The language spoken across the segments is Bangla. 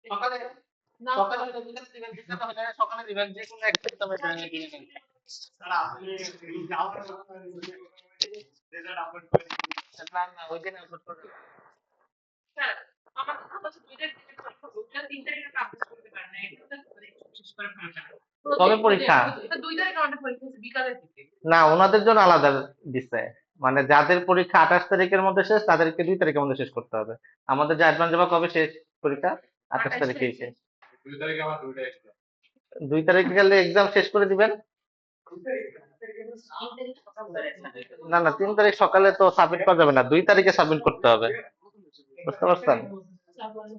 সকালে সকালে সকালে দিবেন যে কোনো একটা সময় দিবেন। না না ওই দিন আপলোড করবেন। কবে পরীক্ষা? না ওনাদের জন্য আলাদা দিচ্ছে, মানে যাদের পরীক্ষা 28 তারিখের মধ্যে শেষ তাদেরকে 2 তারিখের মধ্যে শেষ করতে হবে। আমাদের যে অ্যাডভান্স জমা কবে শেষ পরীক্ষা? 28 তারিখেই শেষ। 2 তারিখে গেলে এক্সাম শেষ করে দিবেন। না না 3 তারিখ সকালে তো সাবমিট করা যাবে না, 2 তারিখে সাবমিট করতে হবে, বুঝতে পারছেন?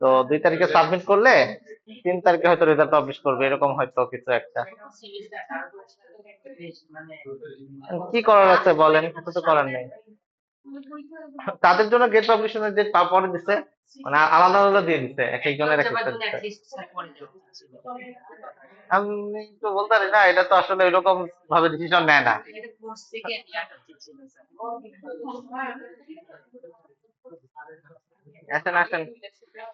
তো 2 তারিখে সাবমিট করলে 3 তারিখে হয়তো রেজাল্ট পাবলিশ করবে, এরকম হয়তো কিছু একটা। কি করার আছে বলেন, কিছু তো করার নেই। তাদের জন্য গেট পাবলিশনের ডেট পরে দিচ্ছে, মানে আলাদা আলাদা দিয়ে দিচ্ছে, এক একজনের এক একটা দিচ্ছে। আমি তো বলতে পারি না, এটা তো আসলে এরকম ভাবে ডিসিশন নেয় না। আসেন আসেন,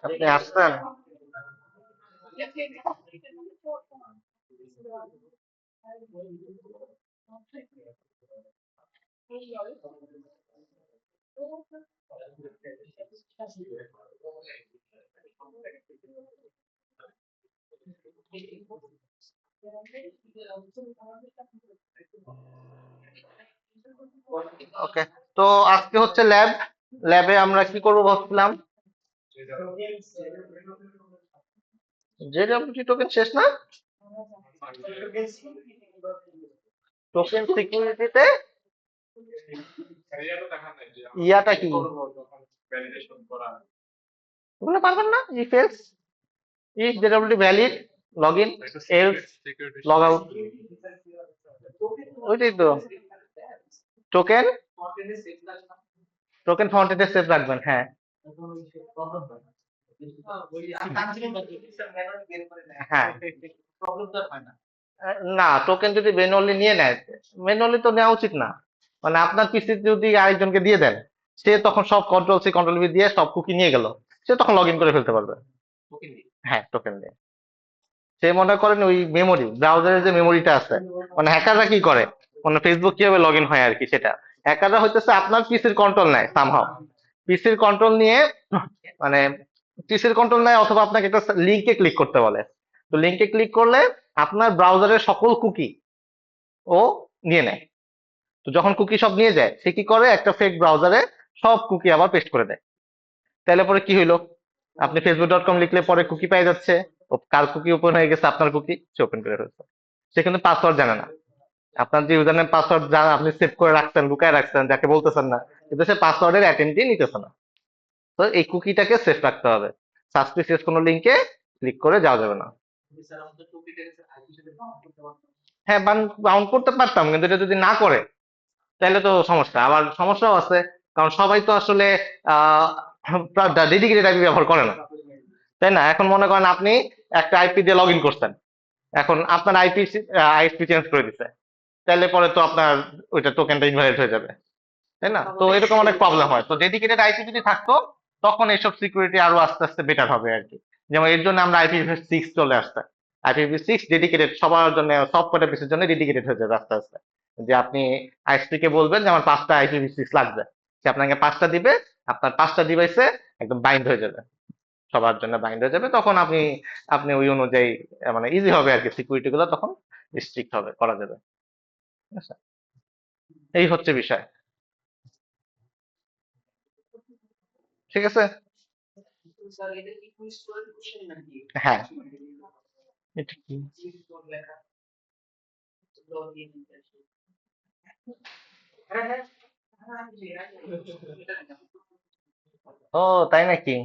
আপনি আসছেন। ওকে, তো আজকে হচ্ছে ল্যাবে আমরা কি করবো ভাবছিলাম। জেডব্লিউটি টোকেন শেষ না? টোকেন সিকিউরিটিতে ইয়াটা কি, ওগুলো পারবেন না? If else, if JWT valid, log in, else log out, ওইটাই তো। টোকেন টোকেন ফাউন্টেনে সেভ রাখবেন, হ্যাঁ। হ্যাঁ না, টোকেন যদি ম্যানুয়ালি নিয়ে নেয়, ম্যানুয়ালি তো নেওয়া উচিত না। মানে আপনার পিসি যদি আরেকজনকে দিয়ে দেন, সে তখন সব কন্ট্রোল সি কন্ট্রোল ভি দিয়ে সব কুকি নিয়ে গেল, সে তখন লগ ইন করে ফেলতে পারবে। হ্যাঁ টোকেন দিয়ে। সে মনে করেন ওই মেমোরি, ব্রাউজারের যে মেমোরিটা আছে, মানে হ্যাকাররা কি করে, মানে ফেসবুক কিভাবে লগ ইন হয় আর কি, সেটা হ্যাকাররা হইতেছে আপনার পিসির কন্ট্রোল নেয় সামহাও, পিসির কন্ট্রোল নিয়ে, মানে পিসির কন্ট্রোল নেয় অথবা আপনাকে একটা লিঙ্কে ক্লিক করতে বলে। তো লিঙ্কে ক্লিক করলে আপনার ব্রাউজারের সকল কুকি ও নিয়ে নেয়। তো যখন কুকি সব নিয়ে যায়, সে কি করে, একটা ফেক ব্রাউজারে সব কুকি আবার পেস্ট করে দেয়। তাহলে পরে কি হইলো, আপনি facebook.com লিখলে পরে কুকি পেয়ে যাচ্ছে, ও কার কুকি ওপেন হয়ে গেছে, আপনার কুকি সে ওপেন করে ফেলছে। সে কিন্তু পাসওয়ার্ড জানে না, আপনার যে ইউজার নেম পাসওয়ার্ড যা আপনি সেভ করে রাখছেন, লুকায় রাখছেন, যাকে বলতেছেন না, কিন্তু সে পাসওয়ার্ডের অ্যাটেন্ডই নিতেছে না। তো এই কুকিটাকে সেভ রাখতে হবে, সাসপিসিয়াস কোনো লিঙ্কে ক্লিক করে যাওয়া যাবে না। হ্যাঁ বাউন্ড করতে পারতাম, কিন্তু এটা যদি না করে তাহলে তো সমস্যা, আবার সমস্যাও আছে, কারণ সবাই তো আসলে আহ ডেডিকেটেড আইপি ব্যবহার করে না, তাই না? এখন মনে করেন আপনি একটা আইপি দিয়ে লগ ইন করছেন, এখন আপনার আইপি চেঞ্জ করে দিচ্ছে, তাহলে পরে তো আপনার ওইটা টোকেনটা ইনভ্যালিড হয়ে যাবে, তাই না? তো এরকম অনেক প্রবলেম হয়, তো ডেডিকেটেড আইপি যদি থাকতো তখন এইসব সিকিউরিটি আরো আস্তে আস্তে বেটার হবে আর কি। যেমন এর জন্য আমরা IPv6 চলে আসছে, IPv6 ডেডিকেটেড সবার জন্য, সব কটা পিসের জন্য ডেডিকেটেড হয়ে যাবে আস্তে আস্তে। যে আপনি আইএসপি কে বলবেন যে আমার 5টা IPv6 লাগবে, সে আপনাকে 5টা দিবে, আপনার 5টা ডিভাইসে একদম বাইন্ড হয়ে যাবে, সবার জন্য বাইন্ড হয়ে যাবে, তখন আপনি আপনি ওই অনুযায়ী মানে ইজি হবে আর কি, সিকিউরিটি গুলো তখন স্ট্রিক্ট হবে, করা যাবে। ঠিক আছে? এই হচ্ছে বিষয়। ঠিক আছে। হ্যাঁ এটা কি? ও তাই নাকি?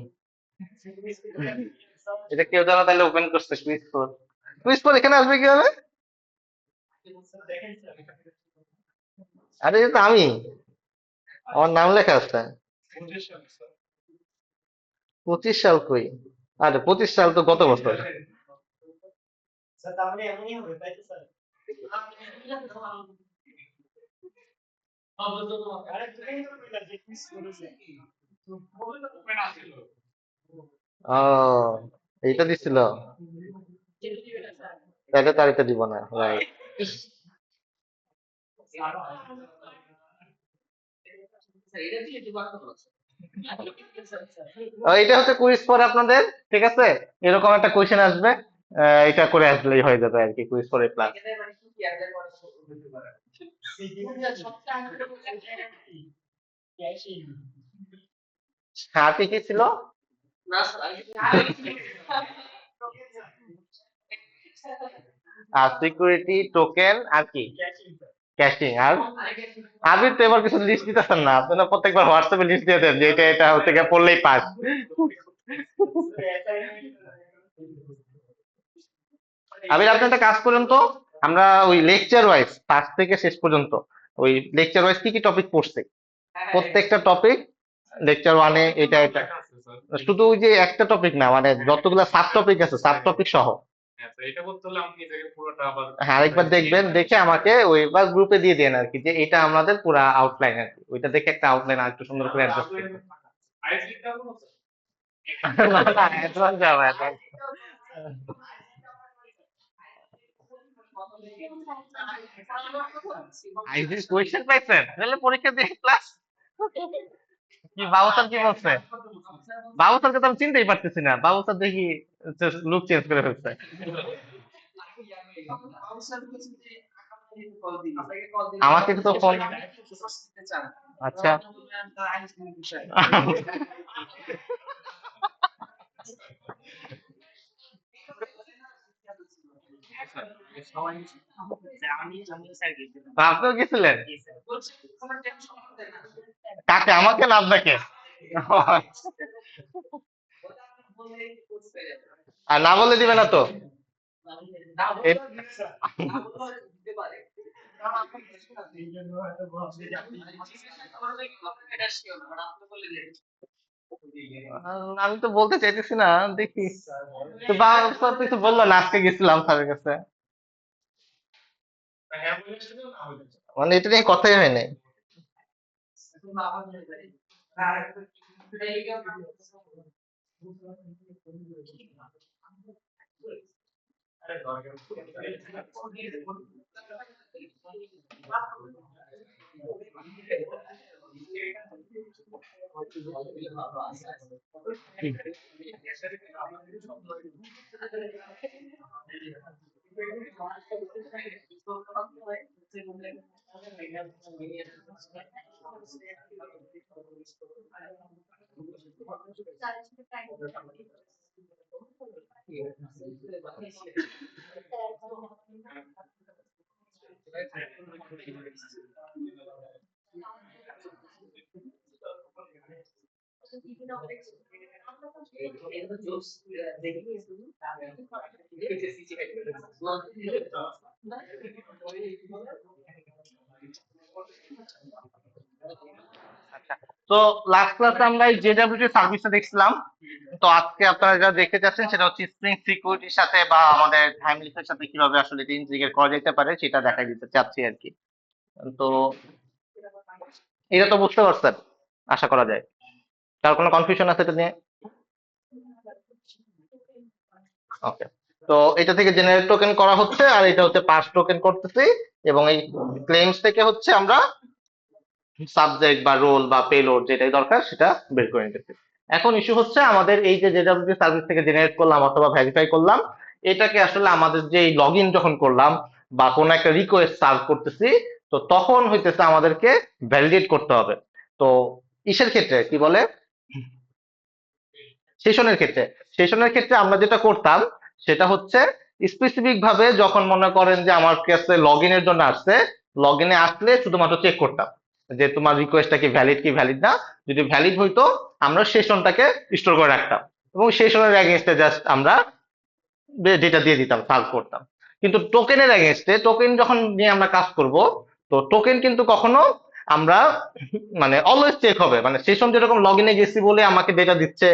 এটা কেউ যেন তাহলে ওপেন করছে, কুইজ ফোর এখানে আসবে কিভাবে? আরে এটা তো আমি, আমার নাম লেখা আছে। 25 সাল কই? আরে 25 সাল তো গত বছর। ও, এইটা দিছিল, তাহলে তো আর এটা দিব না, রাইট। এটা হচ্ছে কুইজ ফর আপনাদের, ঠিক আছে, এরকম একটা কোয়েশ্চেন আসবে, এটা করে আসলেই হয়ে যাবে আর কি, কুইজ ফর এ প্লাস। আর কি কি ছিল? আর সিকিউরিটি টোকেন, আর কি? ক্যাশিং, আর আবির তো এবার কিছু লিস্ট দিতেছেন না, আপনারা প্রত্যেকবার হোয়াটসঅ্যাপে লিস্ট দিয়ে দেন যে এটা এটা হচ্ছে গিয়ে পড়লেই পাস। আবির, আপনি একটা কাজ করেন তো, আমরা ওই লেকচার ওয়াইজ ফার্স্ট থেকে শেষ পর্যন্ত ওই লেকচার ওয়াইজ কি কি টপিক পড়ছে, প্রত্যেকটা টপিক লেকচার ওয়ানে এটা এটা, শুধু ওই যে একটা টপিক না, মানে যতগুলো সাব টপিক আছে সাব টপিক সহ। হ্যাঁ, আরেকবার দেখবেন, দেখে আমাকে ওইবার গ্রুপে দিয়ে দেন আর কি, যে এটা আমাদের পুরা আউটলাইন আর কি, ওইটা দেখে একটা আউটলাইন আর একটু সুন্দর করে অ্যাডজাস্ট করবেন। না না, অ্যাডভান্স যাবো, অ্যাডভান্স। আইসিস কোয়েশ্চেন পাইছেন, তাহলে পরীক্ষা দিয়ে ক্লাস কি? বাবু স্যার কি বলছে? বাবু স্যারকে তো আমি চিনতেই পারতেছি না, বাবু স্যার দেখি লুক চেঞ্জ করে ফেলছে। আমাকে তো ফোন, আচ্ছা। আপনিও গেছিলেন? কাকে, আমাকে না আপনাকে? ও আচ্ছা। আর না বলে দিবে না তো? এ- আমি তো বলতে চাইতেছি না, দেখি। তো বাবা স্যার তো কিছু বললো না, আজকে গেছিলাম স্যারের কাছে, মানে এটা নিয়ে কথাই হয় নাই। আচ্ছা, তো লাস্ট ক্লাসে আমরা এই জেডব্লিউটি সার্ভিসটা দেখছিলাম। তো আজকে আপনারা যা দেখতে চাচ্ছেন সেটা হচ্ছে স্প্রিং সিকিউরিটির সাথে বা আমাদের টাইমলিসের সাথে কিভাবে আসলে এটা ইন্টিগ্রেট করা যেতে পারে সেটা দেখাই দিতে চাচ্ছি আর কি। তো এটা তো বুঝতে পারছেন, আশা করা যায়। তার কোনো কনফিউশন আছে এটা নিয়ে? ওকে। তো এটা থেকে জেনারেট টোকেন করা হচ্ছে, আর এটা হচ্ছে পাস টোকেন করতেছি, এবং এই ক্লেমস থেকে হচ্ছে আমরা সাবজেক্ট বা রোল বা পেলোড যেটাই দরকার সেটা বের করে নিতেছি। এখন ইস্যু হচ্ছে আমাদের এই যে জেডব্লিউটি সার্ভিস থেকে জেনারেট করলাম অথবা ভেরিফাই করলাম, এটাকে আসলে আমাদের যে লগ ইন যখন করলাম বা কোনো একটা রিকোয়েস্ট সার্ভ করতেছি, তো তখন হইতেছে আমাদেরকে ভ্যালিডেট করতে হবে। তো ইসের ক্ষেত্রে কি বলে, সেশনের ক্ষেত্রে, সেশনের ক্ষেত্রে আমরা যেটা করতাম সেটা হচ্ছে স্পেসিফিক ভাবে যখন মনে করেন যে আমার কাছে লগ ইনের জন্য আসছে, লগ ইনে আসলে শুধুমাত্র চেক করতাম যে তোমার রিকোয়েস্টটা কি ভ্যালিড না, যদি ভ্যালিড হইতো আমরা সেশনটাকে স্টোর করে রাখতাম, এবং সেশনের এগেইনস্টে জাস্ট আমরা ডেটা দিয়ে দিতাম, সার্ভ করতাম। কিন্তু টোকেনের এগেইনস্টে, টোকেন যখন নিয়ে আমরা কাজ করব, তো টোকেন কিন্তু কখনো আমরা মানে অলওয়েজ চেক হবে, মানে সেশন যেরকম লগ ইনে গেছি বলে আমাকে ডেটা দিচ্ছে,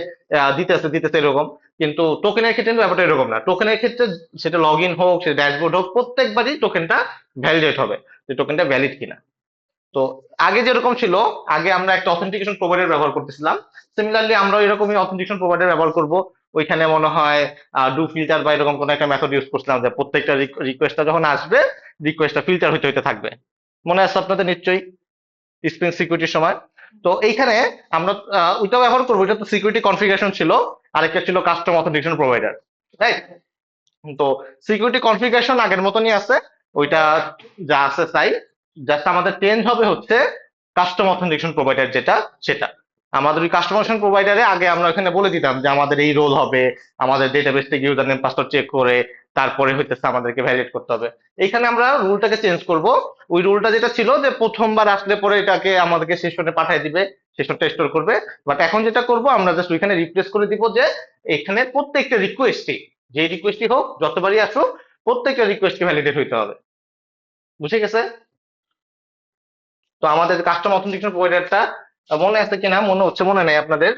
দিতেছে দিতেছে এরকম, কিন্তু টোকেনের ক্ষেত্রে কিন্তু ব্যাপারটা এরকম না। টোকেনের ক্ষেত্রে সেটা লগ ইন হোক, সেটা ড্যাশবোর্ড হোক, প্রত্যেকবারই টোকেনটা ভ্যালিডেট হবে যে টোকেনটা ভ্যালিড কিনা। তো আগে যেরকম ছিল, আগে আমরা একটা অথেন্টিকেশন প্রোভাইডার ব্যবহার করতেছিলাম, সিমিলারলি আমরা এরকমই অথেন্টিকেশন প্রোভাইডার ব্যবহার করব। ওইখানে মনে হয় ডু ফিল্টার বা এরকম কোন একটা মেথড ইউজ করছিলাম, যে প্রত্যেকটা রিকোয়েস্টটা যখন আসবে, রিকোয়েস্টটা ফিল্টার হইতে হইতে থাকবে। মনে আছে আপনাদের নিশ্চয়ই স্প্রিং সিকিউরিটির সময়। তো এইখানে আমরা ওইটা ব্যবহার করবো, এটা তো সিকিউরিটি কনফিগারেশন ছিল। আরেকটা ছিল কাস্টম অথেন্টিকেশন প্রোভাইডার, রাইট? তো সিকিউরিটি কনফিগারেশন আগের মতনই আছে, ওইটা যা আছে তাই। জাস্ট আমাদের চেঞ্জ হবে হচ্ছে কাস্টম অথেন্টিকেশন প্রোভাইডার যেটা, সেটা আমাদের ওই কাস্টম অথেন্টিকেশন প্রোভাইডারে আগে আমরা এখানে বলে দিতাম যে আমাদের এই রোল হবে, আমাদের ডেটাবেস থেকে ইউজার নেম পাসওয়ার্ড চেক করে তারপরে হইতেছে আমাদেরকে ভ্যালিডেট করতে হবে। এখানে আমরা রুলটাকে চেঞ্জ করব। ওই রুলটা যেটা ছিল যে প্রথমবার আসলে পরে এটাকে আমাদেরকে সেশনে পাঠিয়ে দিবে, সেশনটা স্টোর করবে। বাট এখন যেটা করব, আমরা জাস্ট ওইখানে রিপ্লেস করে দিব যে এখানে প্রত্যেকটা রিকোয়েস্টই, যে রিকোয়েস্টই হোক যতবারই আসুক, প্রত্যেকটা রিকোয়েস্টকে ভ্যালিডেট হইতে হবে। বুঝে গেছে? তো আমাদের কাস্টম অথেন্টিকেশন প্রোভাইডারটা মনে আছে কিনা, মনে হচ্ছে মনে নেই আপনাদের।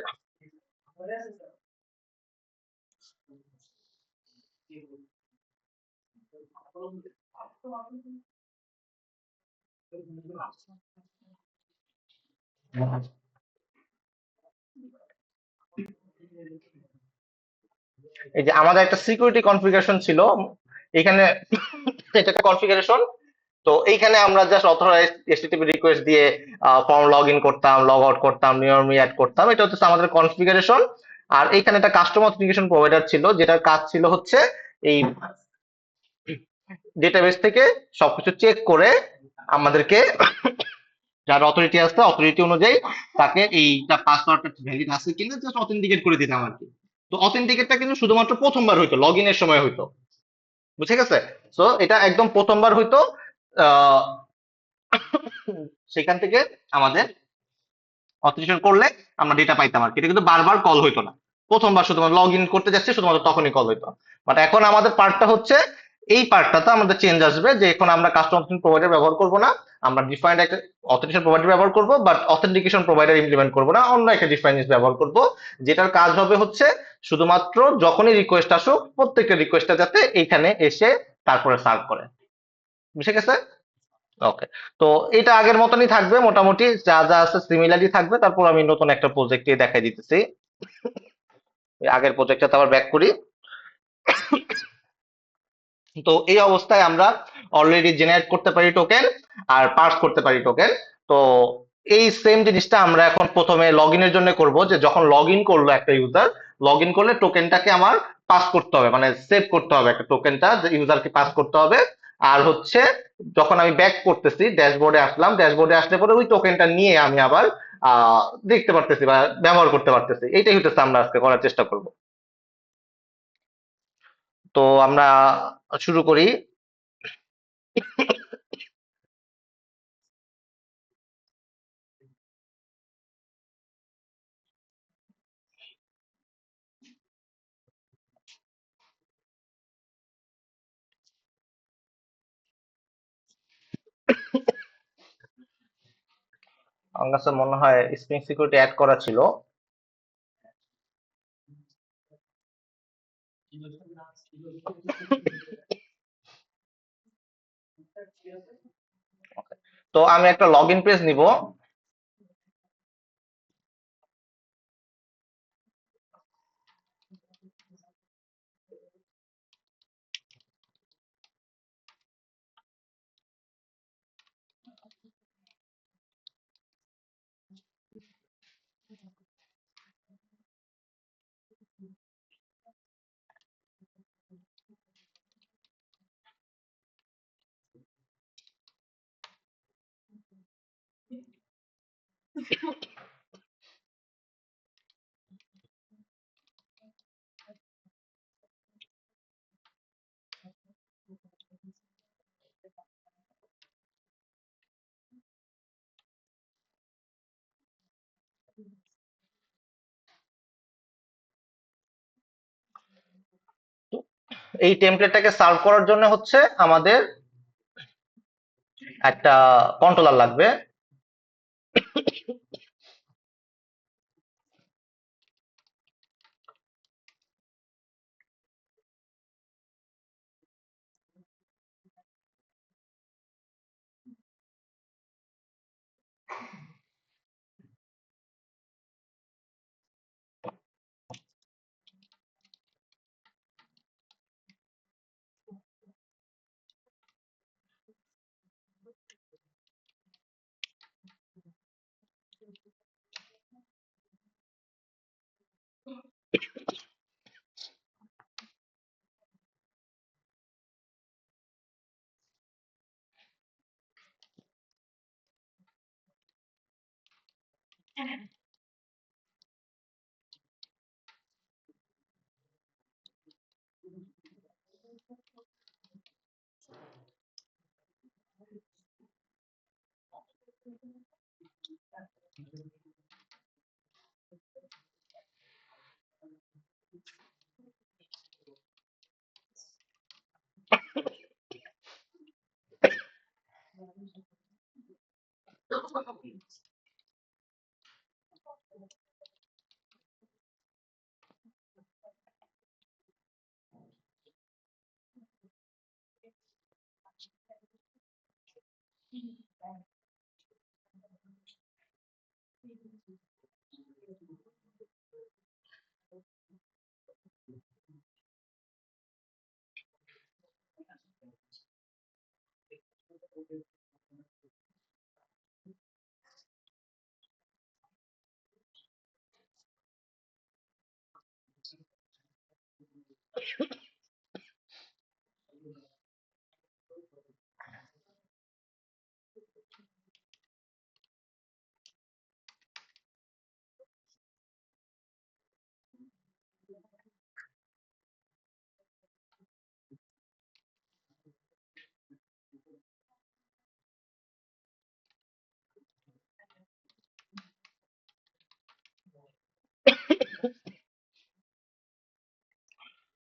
এই যে আমাদের একটা সিকিউরিটি কনফিগারেশন ছিল এখানে, এটা একটা কনফিগারেশন। তো এইখানে আমরা জাস্ট অথরাইজ এচটিটিপি রিকোয়েস্ট দিয়ে ফর্ম লগ ইন করতাম, লগ আউট করতাম, নিয়ম অ্যাড করতাম, এটা হচ্ছে আমাদের কনফিগারেশন। আর এইখানে একটা কাস্টম অথেন্টিকেশন প্রোভাইডার ছিল, যেটার কাজ ছিল হচ্ছে এই ডেটাবেস থেকে সবকিছু চেক করে আমাদেরকে, যার অথরিটি আছে অথরিটি অনুযায়ী তাকে এইটা পাসওয়ার্ডটা ভ্যালিড আছে কিনা জাস্ট অথেন্টিকেট করে দিতাম আর কি। তো অথেন্টিকেটটা কিন্তু শুধুমাত্র প্রথমবার হইতো, লগ ইনের সময় হইতো। বুঝে গেছে? সো এটা একদম প্রথমবার হইতো। আহ, সেখান থেকে আমাদের অথেন্টিকেশন করলে আমরা ডেটা পাইতাম আর কি। এটা কিন্তু বারবার কল হইতো না, প্রথমবার শুধুমাত্র লগ ইন করতে যাচ্ছে শুধুমাত্র তখনই কল হইতো। বাট এখন আমাদের পার্টটা হচ্ছে, এই পার্টটাতে আমাদের চেঞ্জ আসবে, যে এখন আমরা কাস্টম অথেন্টিকেশন প্রোভাইডার ব্যবহার করব না, আমরা ডিফাইন্ড একটা অথেন্টিকেশন প্রোভাইডার ব্যবহার করব, বাট অথেন্টিকেশন প্রোভাইডার ইমপ্লিমেন্ট করব না, অন্য একটা ডিফাইন ব্যবহার করব। যেটার কাজ হবে হচ্ছে শুধুমাত্র যখনই রিকোয়েস্ট আসুক, প্রত্যেকটা রিকোয়েস্টটা যাতে এইখানে এসে তারপরে সার্ভ করে। বুঝে গেছে? ওকে। তো এটা আগের মতনই থাকবে, মোটামুটি যা যা আছে সিমিলারই থাকবে। তারপর আমি নতুন একটা প্রজেক্টে দেখাই দিতেছি। ওই আগের প্রজেক্টটাতে আবার ব্যাক করি। তো এই অবস্থায় আমরা অলরেডি জেনারেট করতে পারি টোকেন, আর পার্স করতে পারি টোকেন। তো এই সেম জিনিসটা আমরা এখন প্রথমে লগ ইনের জন্য করব, যে যখন লগ ইন করলো একটা ইউজার, লগ ইন করলে টোকেনটাকে আমার পাস করতে হবে, মানে সেভ করতে হবে একটা টোকেনটা, যে ইউজারকে পাস করতে হবে। আর হচ্ছে যখন আমি ব্যাক করতেছি, ড্যাশবোর্ডে আসলাম, ড্যাশবোর্ডে আসলে পরে ওই টোকেনটা নিয়ে আমি আবার দেখতে পারতেছি বা ব্যবহার করতে পারতেছি। এইটাই হচ্ছে আমরা আজকে করার চেষ্টা করব। তো আমরা শুরু করি। আমার কাছে মনে হয় স্প্রিং সিকিউরিটি অ্যাড করা ছিল। তো আমি একটা লগ ইন পেজ নিব। এই টেমপ্লেটটাকে সার্ভ করার জন্য হচ্ছে আমাদের একটা কন্ট্রোলার লাগবে।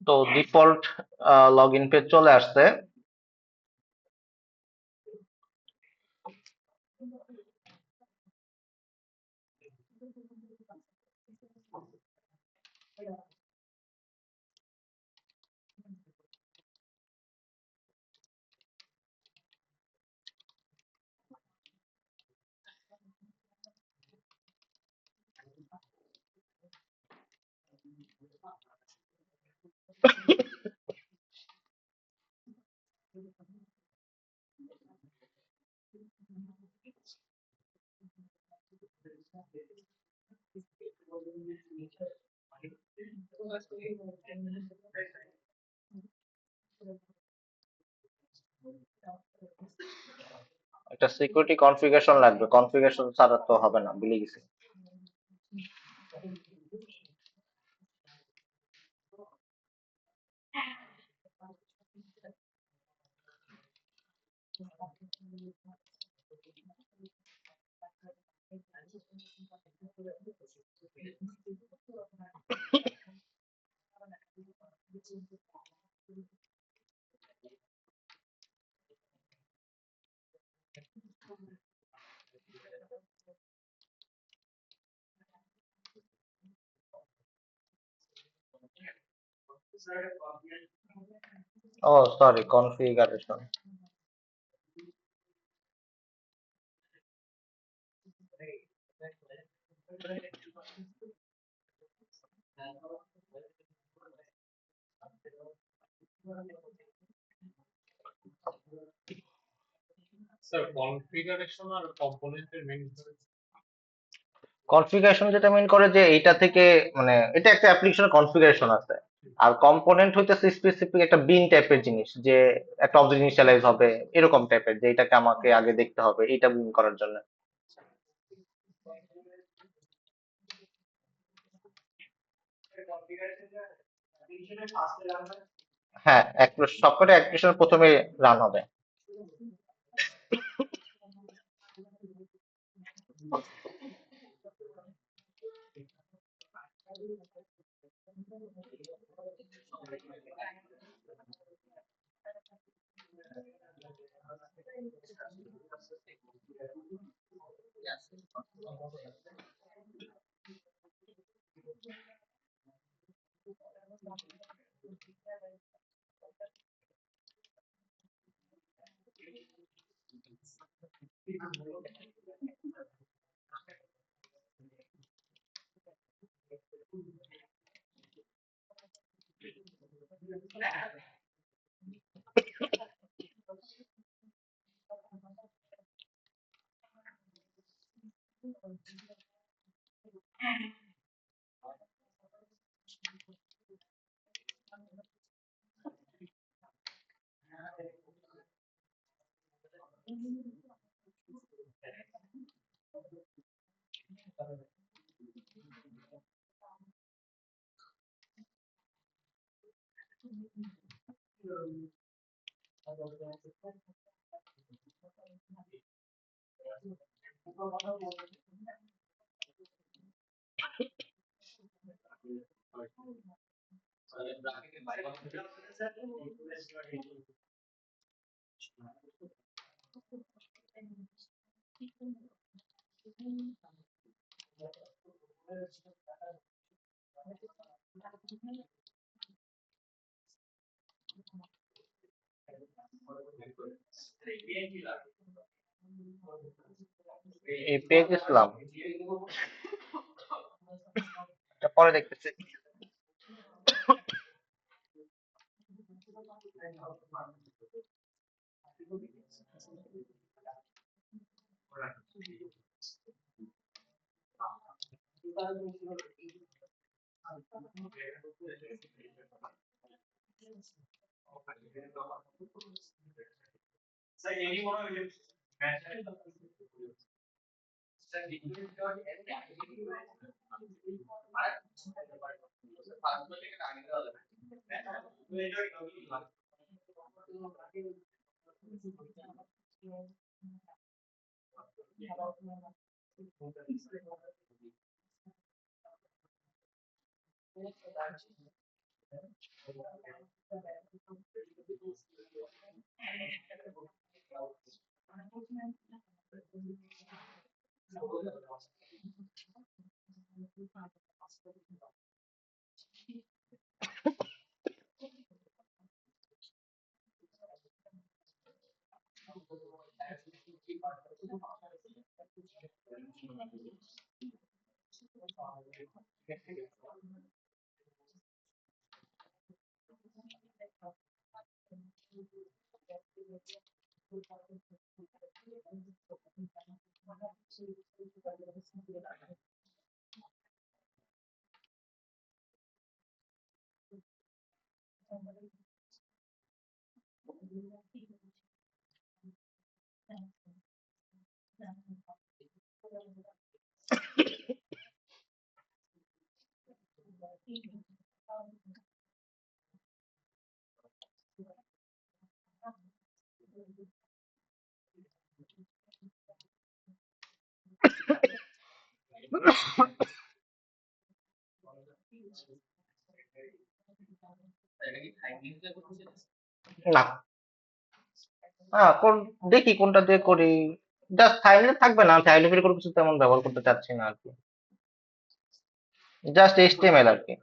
তো ডিফল্ট লগ ইন পেজ চলে আসছে। একটা সিকিউরিটি কনফিগারেশন লাগবে, কনফিগারেশন ছাড়া তো হবে না, ভুলে গেছি। ও সরি, কনফিগারেশন। কনফিগারেশন যেটা মিন করে যে এইটা থেকে, মানে এটা একটা অ্যাপ্লিকেশনের কনফিগারেশন আছে, আর কম্পোনেন্ট হইতেছে স্পেসিফিক একটা বিন টাইপের জিনিস, যে একটা অবজেক্ট ইনিশিয়ালাইজ হবে এরকম টাইপের, যে এটাকে আমাকে আগে দেখতে হবে এইটা বিন করার জন্য। হ্যাঁ, সবকটা অ্যাপ্লিকেশন প্রথমে রান হবে। এই পেয়ে গেছিলাম, এটা পরে দেখতেছি। না, কোন দেখি কোনটা দিয়ে করি। জাস্ট থাইল্যান্ড থাকবে না, থাইল্যান্ড কোনো কিছু তেমন ব্যবহার করতে চাচ্ছি না আর কি। জাস্ট এইচটিএমএল আর কি।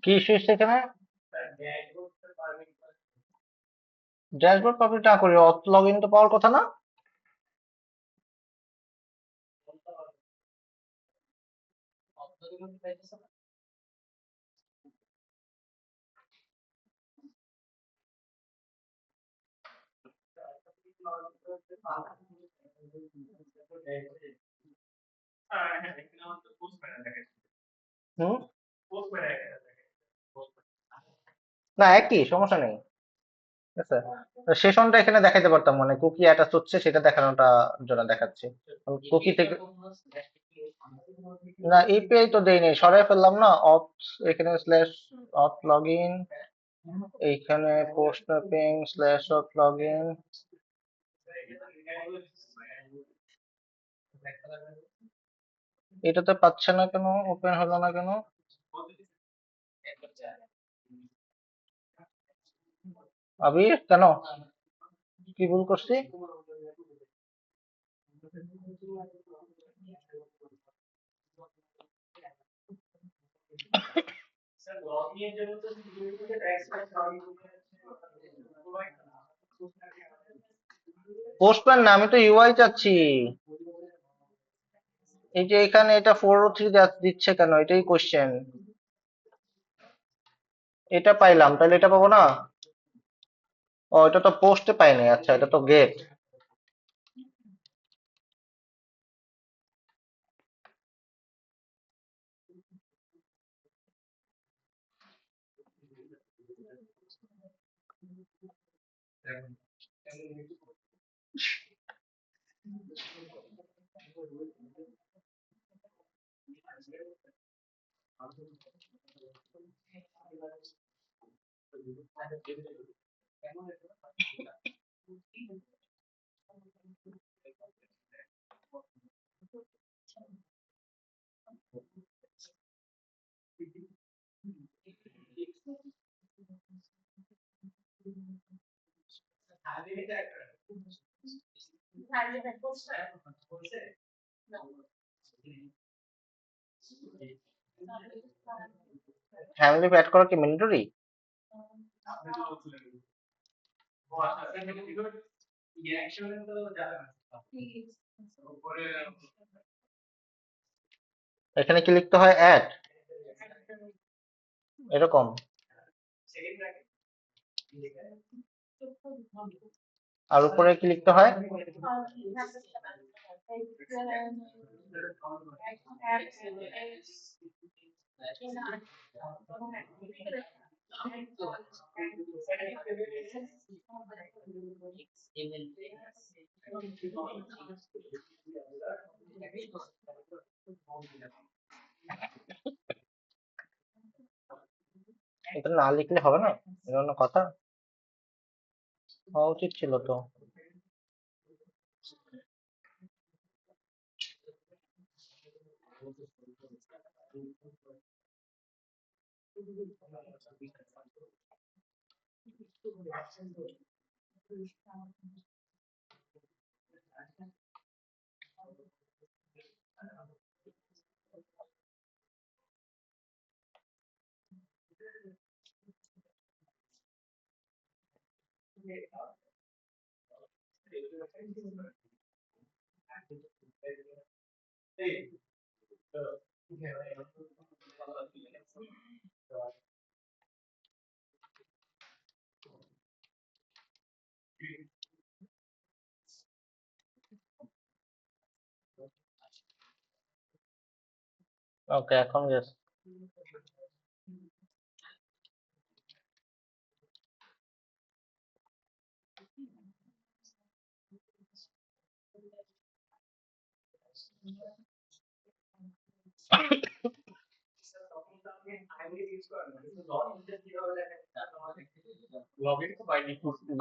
কি ইস্যু এসছে এখানে? ড্যাশবোর্ড পাবলিক না করি, অথ লগ ইন তো পাওয়ার কথা না? হুম, না একই সমস্যা নেই। ঠিক আছে, সেশনটা এখানে দেখাইতে পারতাম, মানে কুকি অ্যাটাচ হচ্ছে সেটা দেখানোটা জন্য দেখাচ্ছি। কুকি থেকে না, ইপিআই তো দেইনি, সরাই ফেললাম না অথ, এখানে স্ল্যাশ অথ লগ ইন, এইখানে post mapping slash auth log in. এটাতে পাচ্ছে না কেন, ওপেন হলো না কেন? আবির কেন, কি ভুল করছি? পোস্টম্যান না, আমি তো ইউআই চাচ্ছি। এই যে এখানে এটা 403 দিচ্ছে কেন, এটাই কোশ্চেন। এটা পাইলাম, তাহলে এটা পাবো না? ও, এটা তো পোস্টে পাইনি, আচ্ছা এটা তো গেট। ফ্যামিলি অ্যাড করা কি ম্যান্ডেটরি? এখানে কি লিখতে হয়? অ্যাড, এরকম? আর উপরে কি লিখতে হয়? এটা না লিখলে হবে না? এটা অন্য কথা, হওয়া উচিত ছিল তো। ওকে, এখন গেছে।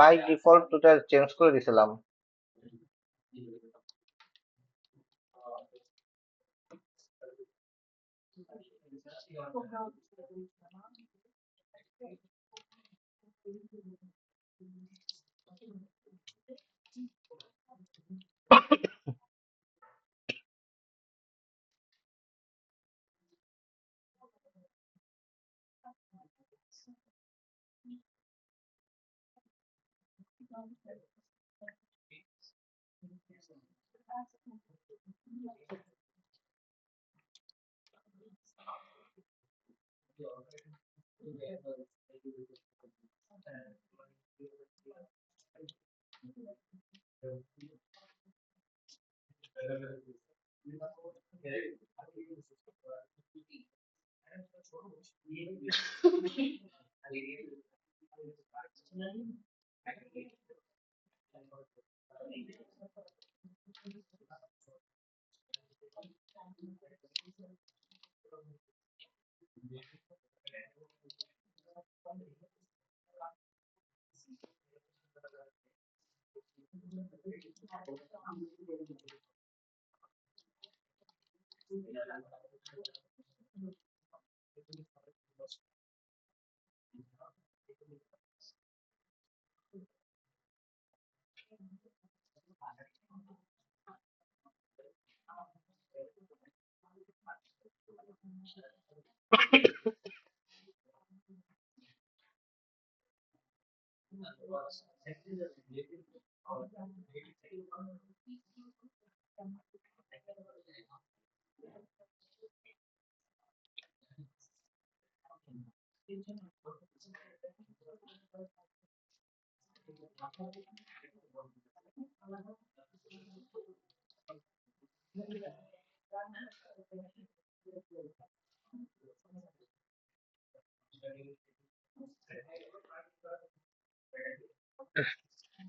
বাই ডিফল্ট ওটা চেঞ্জ করে দিছিলাম।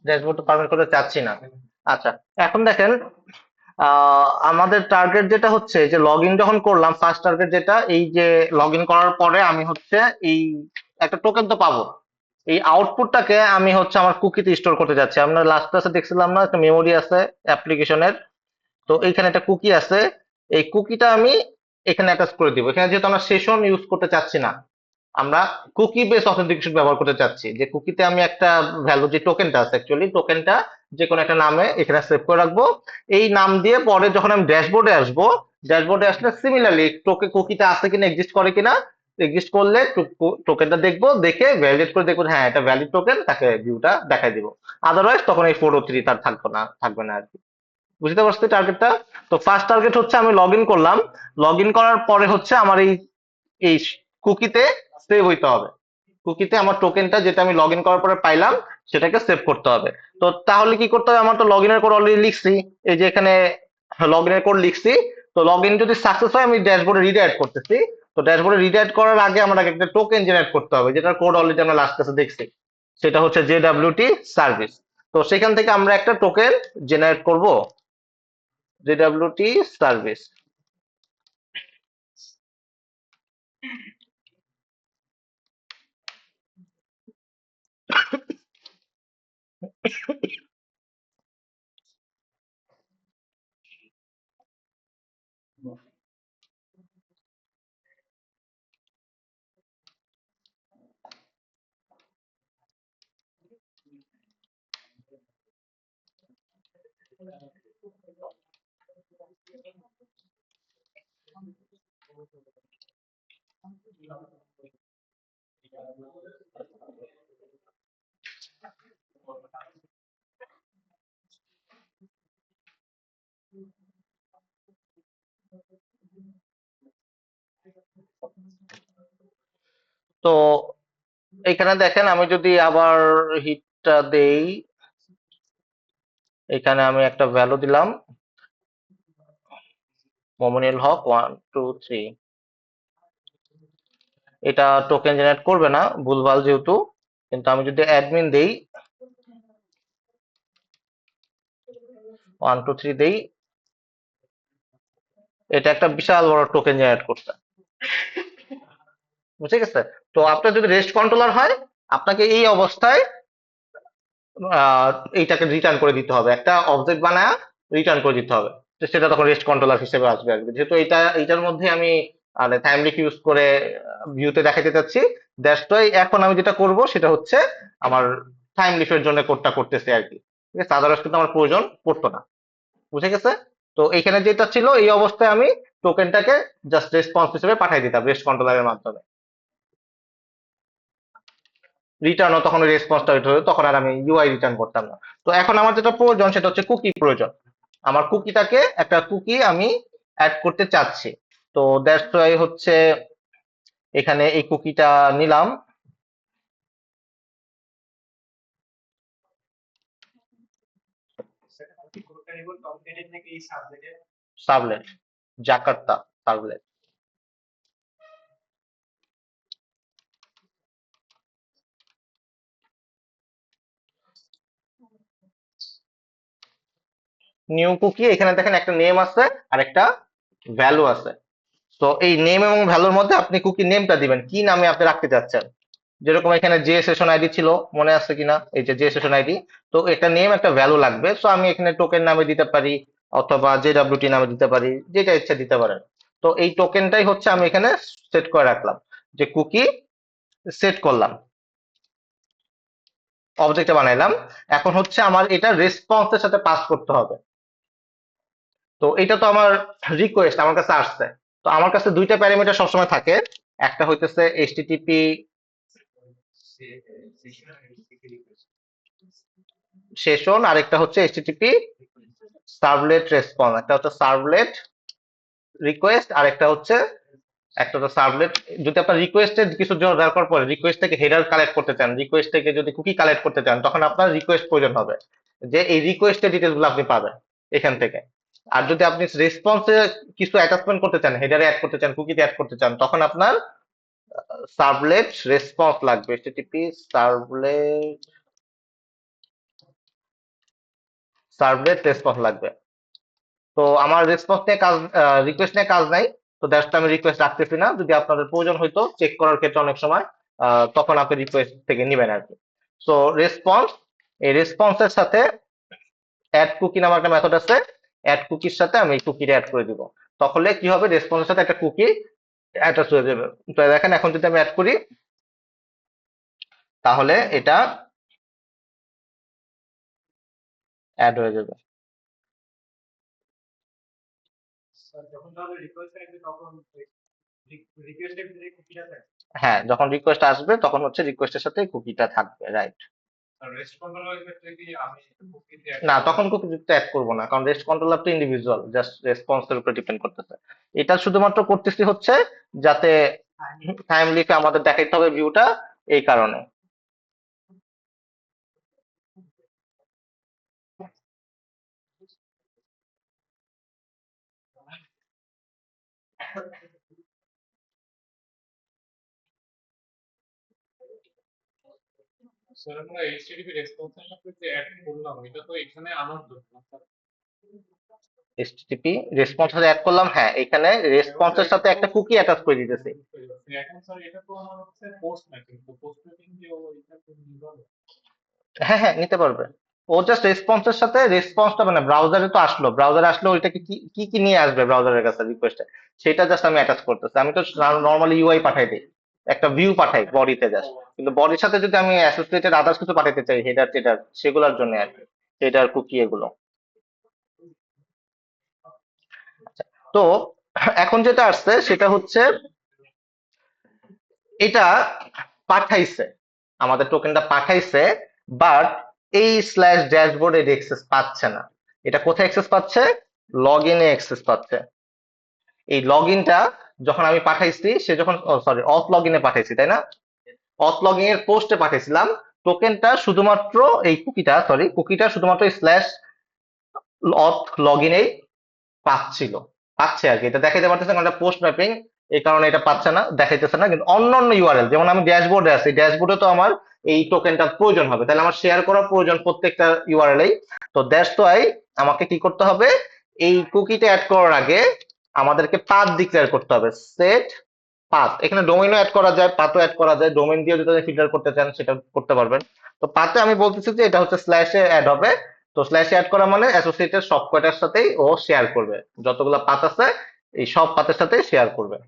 ড্যাশবোর্ড পারমিট করতে চাচ্ছি না। আচ্ছা, এখন দেখেন, আমাদের টার্গেট যেটা হচ্ছে যে লগ ইন যখন করলাম, ফার্স্ট টার্গেট যেটা, এই যে লগ ইন করার পরে আমি হচ্ছে এই একটা টোকেন তো পাবো, এই আউটপুটটাকে আমি হচ্ছে আমার কুকিতে স্টোর করতে যাচ্ছি। আমরা লাস্ট ক্লাসে দেখছিলাম না, একটা মেমোরি আছে অ্যাপ্লিকেশনের, তো এইখানে একটা কুকি আছে, এই কুকিটা আমি এখানে অ্যাটাচ করে দিব। এখানে যেহেতু আমরা সেশন ইউজ করতে চাচ্ছি না, আমরা কুকি বেস অথেন্টিকেশন ব্যবহার করতে চাচ্ছি, যে কুকিতে আমি একটা ভ্যালু, যে টোকেনটা আছে অ্যাকচুয়ালি টোকেনটা যে কোনো একটা নামে এখানে সেভ করে রাখবো। এই নাম দিয়ে পরে যখন আমি ড্যাশবোর্ডে আসবো, ড্যাশবোর্ডে আসলে সিমিলারলি কুকিটা আছে কিনা, এক্সিস্ট করে কিনা, এক্সিস্ট করলে টোকেনটা দেখবো, দেখে ভ্যালিডেট করে দেখবো হ্যাঁ এটা ভ্যালিড টোকেন, তাকে ভিউটা দেখাই দিব। আদারওয়াইজ তখন এই 403 তার থাকবে না আর কি। বুঝতে পারছি টার্গেটটা? তো ফার্স্ট টার্গেট হচ্ছে আমি লগ ইন করলাম, লগ ইন করার পরে হচ্ছে আমার এই কুকিতে সেভ হইতে হবে। কুকিতে আমার টোকেনটা যেটা আমি লগ ইন করার পরে পাইলাম সেটাকে সেভ করতে হবে। তো তাহলে কি করতে হবে, আমার তো লগ ইনের কোড অলরেডি লিখছি, এই যে এখানে লগ ইনের কোড লিখছি। তো লগ ইন যদি সাকসেস হয় আমি ড্যাশবোর্ডে রিডাইরেক্ট করতেছি। তো ড্যাশবোর্ডে রিডাইরেক্ট করার আগে আমার একটা টোকেন জেনারেট করতে হবে, যেটার কোড অলরেডি আমরা লাস্ট ক্লাসে দেখছি, সেটা হচ্ছে জেডব্লিউটি সার্ভিস। তো সেখান থেকে আমরা একটা টোকেন জেনারেট করব, জেডব্লিউটি সার্ভিস। তো এখানে দেখেন আমি যদি আবার হিটটা দেই, এখানে আমি একটা ভ্যালু দিলাম মমিনুল হক 1 2 3। এটা টোকেন জেনারেট করবে না ভুলভাল যেহেতু, কিন্তু আমি যদি অ্যাডমিন দেই 1 2 3 দেই, এটা একটা বিশাল বড় টোকেন জেনারেট করছে। বুঝে গেছে? তো আপনার যদি রেস্ট কন্ট্রোলার হয় আপনাকে এই অবস্থায় আহ, এইটাকে রিটার্ন করে দিতে হবে, একটা অবজেক্ট বানায় রিটার্ন করে দিতে হবে। তো সেটা তখন রেস্ট কন্ট্রোলার হিসেবে আসবে যেহেতু এইটার মধ্যে আমি টাইমলিক ইউজ করে ভিউতে দেখাতে চাচ্ছি। দ্যাটস ওয়াই এখন আমি যেটা করব সেটা হচ্ছে আমার টাইম লিফের জন্য কোডটা করতেছি আর কি। ঠিক আছে, আদারওয়াইজ কিন্তু আমার প্রয়োজন পড়তো না। বুঝে গেছে? তো এখানে যেটা ছিল এই অবস্থায় আমি টোকেনটাকে জাস্ট রেসপন্স হিসেবে পাঠিয়ে দিতাম রেস্ট কন্ট্রোলারের মাধ্যমে। রিটার্নও তখন ওই রেসপন্সটা হতো, তখন আর আমি ইউআই রিটার্ন করতাম না। তো এখন আমার যেটা প্রয়োজন সেটা হচ্ছে কুকি প্রয়োজন। আমার কুকিটাকে একটা কুকি আমি অ্যাড করতে চাচ্ছি। তো দ্যাটস ওয়াই হচ্ছে এখানে এই কুকিটা নিলাম, sublet, Jakarta sublet. New cookie, এখানে দেখেন একটা নেম আছে আর একটা ভ্যালু আছে। তো এই নেম এবং ভ্যালুর মধ্যে আপনি কুকি নেমটা দিবেন, কি নামে আপনি রাখতে চাচ্ছেন। যেরকম এখানে যে সেশন আইডি ছিল, মনে আছে কিনা, এই যে সেশন আইডি। তো একটা নেম একটা ভ্যালু লাগবে, তো আমি এখানে টোকেন নামে দিতে পারি অথবা জেডব্লিউটি নামে দিতে পারি, যেটা ইচ্ছা দিতে পারেন। তো এই টোকেনটাই হচ্ছে আমি এখানে সেট করে রাখলাম, যে কুকি সেট করলাম, অবজেক্টটা বানাইলাম। এখন হচ্ছে আমার এটা রেসপন্সের সাথে পাস করতে হবে। তো এটা তো আমার রিকোয়েস্ট আমার কাছে আসছে। তো আমার কাছে দুইটা প্যারামিটার সবসময় থাকে, একটা হইতেছে এইচটিটিপি সেশন, আরেকটা হচ্ছে এইচটিটিপি সার্ভলেট রেসপন্স, একটা হচ্ছে সার্ভলেট রিকোয়েস্ট, আর একটা হচ্ছে সার্ভলেট। যদি আপনার রিকোয়েস্টের কিছু দরকার পড়ে, রিকোয়েস্ট থেকে হেডার কালেক্ট করতে চান, রিকোয়েস্ট থেকে যদি কুকি কালেক্ট করতে চান, তখন আপনার রিকোয়েস্ট প্রয়োজন হবে, যে এই রিকোয়েস্টের ডিটেলস গুলো আপনি পাবেন এখান থেকে। আর যদি আপনি রেসপন্সে কিছু অ্যাটাচমেন্ট করতে চান, হেডারে অ্যাড করতে চান, কুকিতে অ্যাড করতে চান, তখন আপনার সার্ভলেট রেসপন্স লাগবে, http সার্ভলেট সার্ভলেট রেসপন্স লাগবে। তো আমার রেসপন্স নিয়ে কাজ, রিকোয়েস্ট নিয়ে কাজ নাই। তো দ্যাটস আমি রিকোয়েস্ট রাখতেছি না, যদি আপনাদের প্রয়োজন হইতো চেক করার ক্ষেত্রে অনেক সময় তখন আপনি রিকোয়েস্ট থেকে নিবেন আর কি। সো রেসপন্স, এই রেসপন্সের সাথে অ্যাড কুকি নামে একটা মেথড আছে, অ্যাড কুকির সাথে আমি এই কুকিটা অ্যাড করে দিব। তাহলে কি হবে, রেসপন্সের সাথে একটা কুকি অ্যাটাচ হয়ে যাবে। তো দেখেন এখন যদি আমি অ্যাড করি তাহলে এটা অ্যাড হয়ে যাবে। হ্যাঁ, যখন রিকোয়েস্ট আসবে তখন হচ্ছে রিকোয়েস্টের সাথে কুকিটা থাকবে, রাইট। না, তখন কুকি যুক্ত অ্যাড করবো না, কারণ রেস্ট কন্ট্রোলার তো ইন্ডিভিজুয়াল, জাস্ট রেসপন্সের উপর ডিপেন্ড করতেছে। এটা শুধুমাত্র করতেছি হচ্ছে যাতে টাইম লিপে আমাদের দেখাইতে হবে ভিউটা, এই কারণে। এইচটিটিপি রেসপন্স অ্যাড করলাম, হ্যাঁ, এখানে রেসপন্সের সাথে একটা কুকি অ্যাটাচ করে দিতেছি। হ্যাঁ হ্যাঁ, নিতে পারবে। ও জাস্ট রেসপন্সের সাথে রেসপন্সটা, মানে ব্রাউজারে তো আসলো, ব্রাউজারে আসলে ওইটাকে কি কি কি নিয়ে আসবে ব্রাউজারের কাছে রিকোয়েস্টে, সেটা জাস্ট আমি অ্যাটাচ করতেছি। আমি তো নর্মালি ইউআই পাঠাই দিই, একটা ভিউ পাঠাই বডিতে জাস্ট, কিন্তু বডির সাথে যদি আমি অ্যাসোসিয়েটেড আদার্স কিছু পাঠাতে চাই, হেডার টেডার, সেগুলোর জন্য আর কি, হেডার কুকি এগুলো। তো এখন যেটা আসছে সেটা হচ্ছে এটা পাঠাইছে, আমাদের টোকেনটা পাঠাইছে, বাট এই স্ল্যাশ ড্যাশবোর্ডে অ্যাক্সেস পাচ্ছে না। এটা কোথায় অ্যাক্সেস পাচ্ছে? লগ ইনে অ্যাক্সেস পাচ্ছে। এই লগ ইনটা যখন আমি পাঠাইছি, সে যখন, সরি, অফ লগ ইনে পাঠাইছি তাই না, অফ লগ ইনের পোস্টে পাঠাইছিলাম, টোকেনটা শুধুমাত্র এই কুকিটা, সরি, কুকিটা শুধুমাত্র স্ল্যাশ অফ লগ ইনেই পাচ্ছিল, পাচ্ছে আর কি। এটা দেখাইতে পারতেছে কারণ এটা পোস্ট ম্যাপিং, এই কারণে এটা পাচ্ছে না, দেখাইতেছে না। কিন্তু অন্য অন্য ইউআরএল, যেমন আমি ড্যাশবোর্ডে আছি, ড্যাশবোর্ডে তো আমার এই টোকেনটা প্রয়োজন হবে, তাহলে আমার শেয়ার করা প্রয়োজন প্রত্যেকটা ইউআরএল। তো দ্যাটস ওয়াই আমাকে কি করতে হবে, এই কুকিটা অ্যাড করার আগে আমাদেরকে পাথ ডিক্লেয়ার করতে হবে, সেট পাথ। এখানে ডোমেইনও অ্যাড করা যায়, পাথও অ্যাড করা যায়, ডোমেইন দিয়ে যদি ফিল্টার করতে চান সেটা করতে পারবেন। তো পাথে আমি বলতেছি যে এটা হচ্ছে স্ল্যাশে অ্যাড হবে। তো স্ল্যাশে অ্যাড করা মানে অ্যাসোসিয়েটেড সব কয়টার সাথেই ও শেয়ার করবে, যতগুলো পাথ আছে এই সব পাথের সাথে শেয়ার করবে।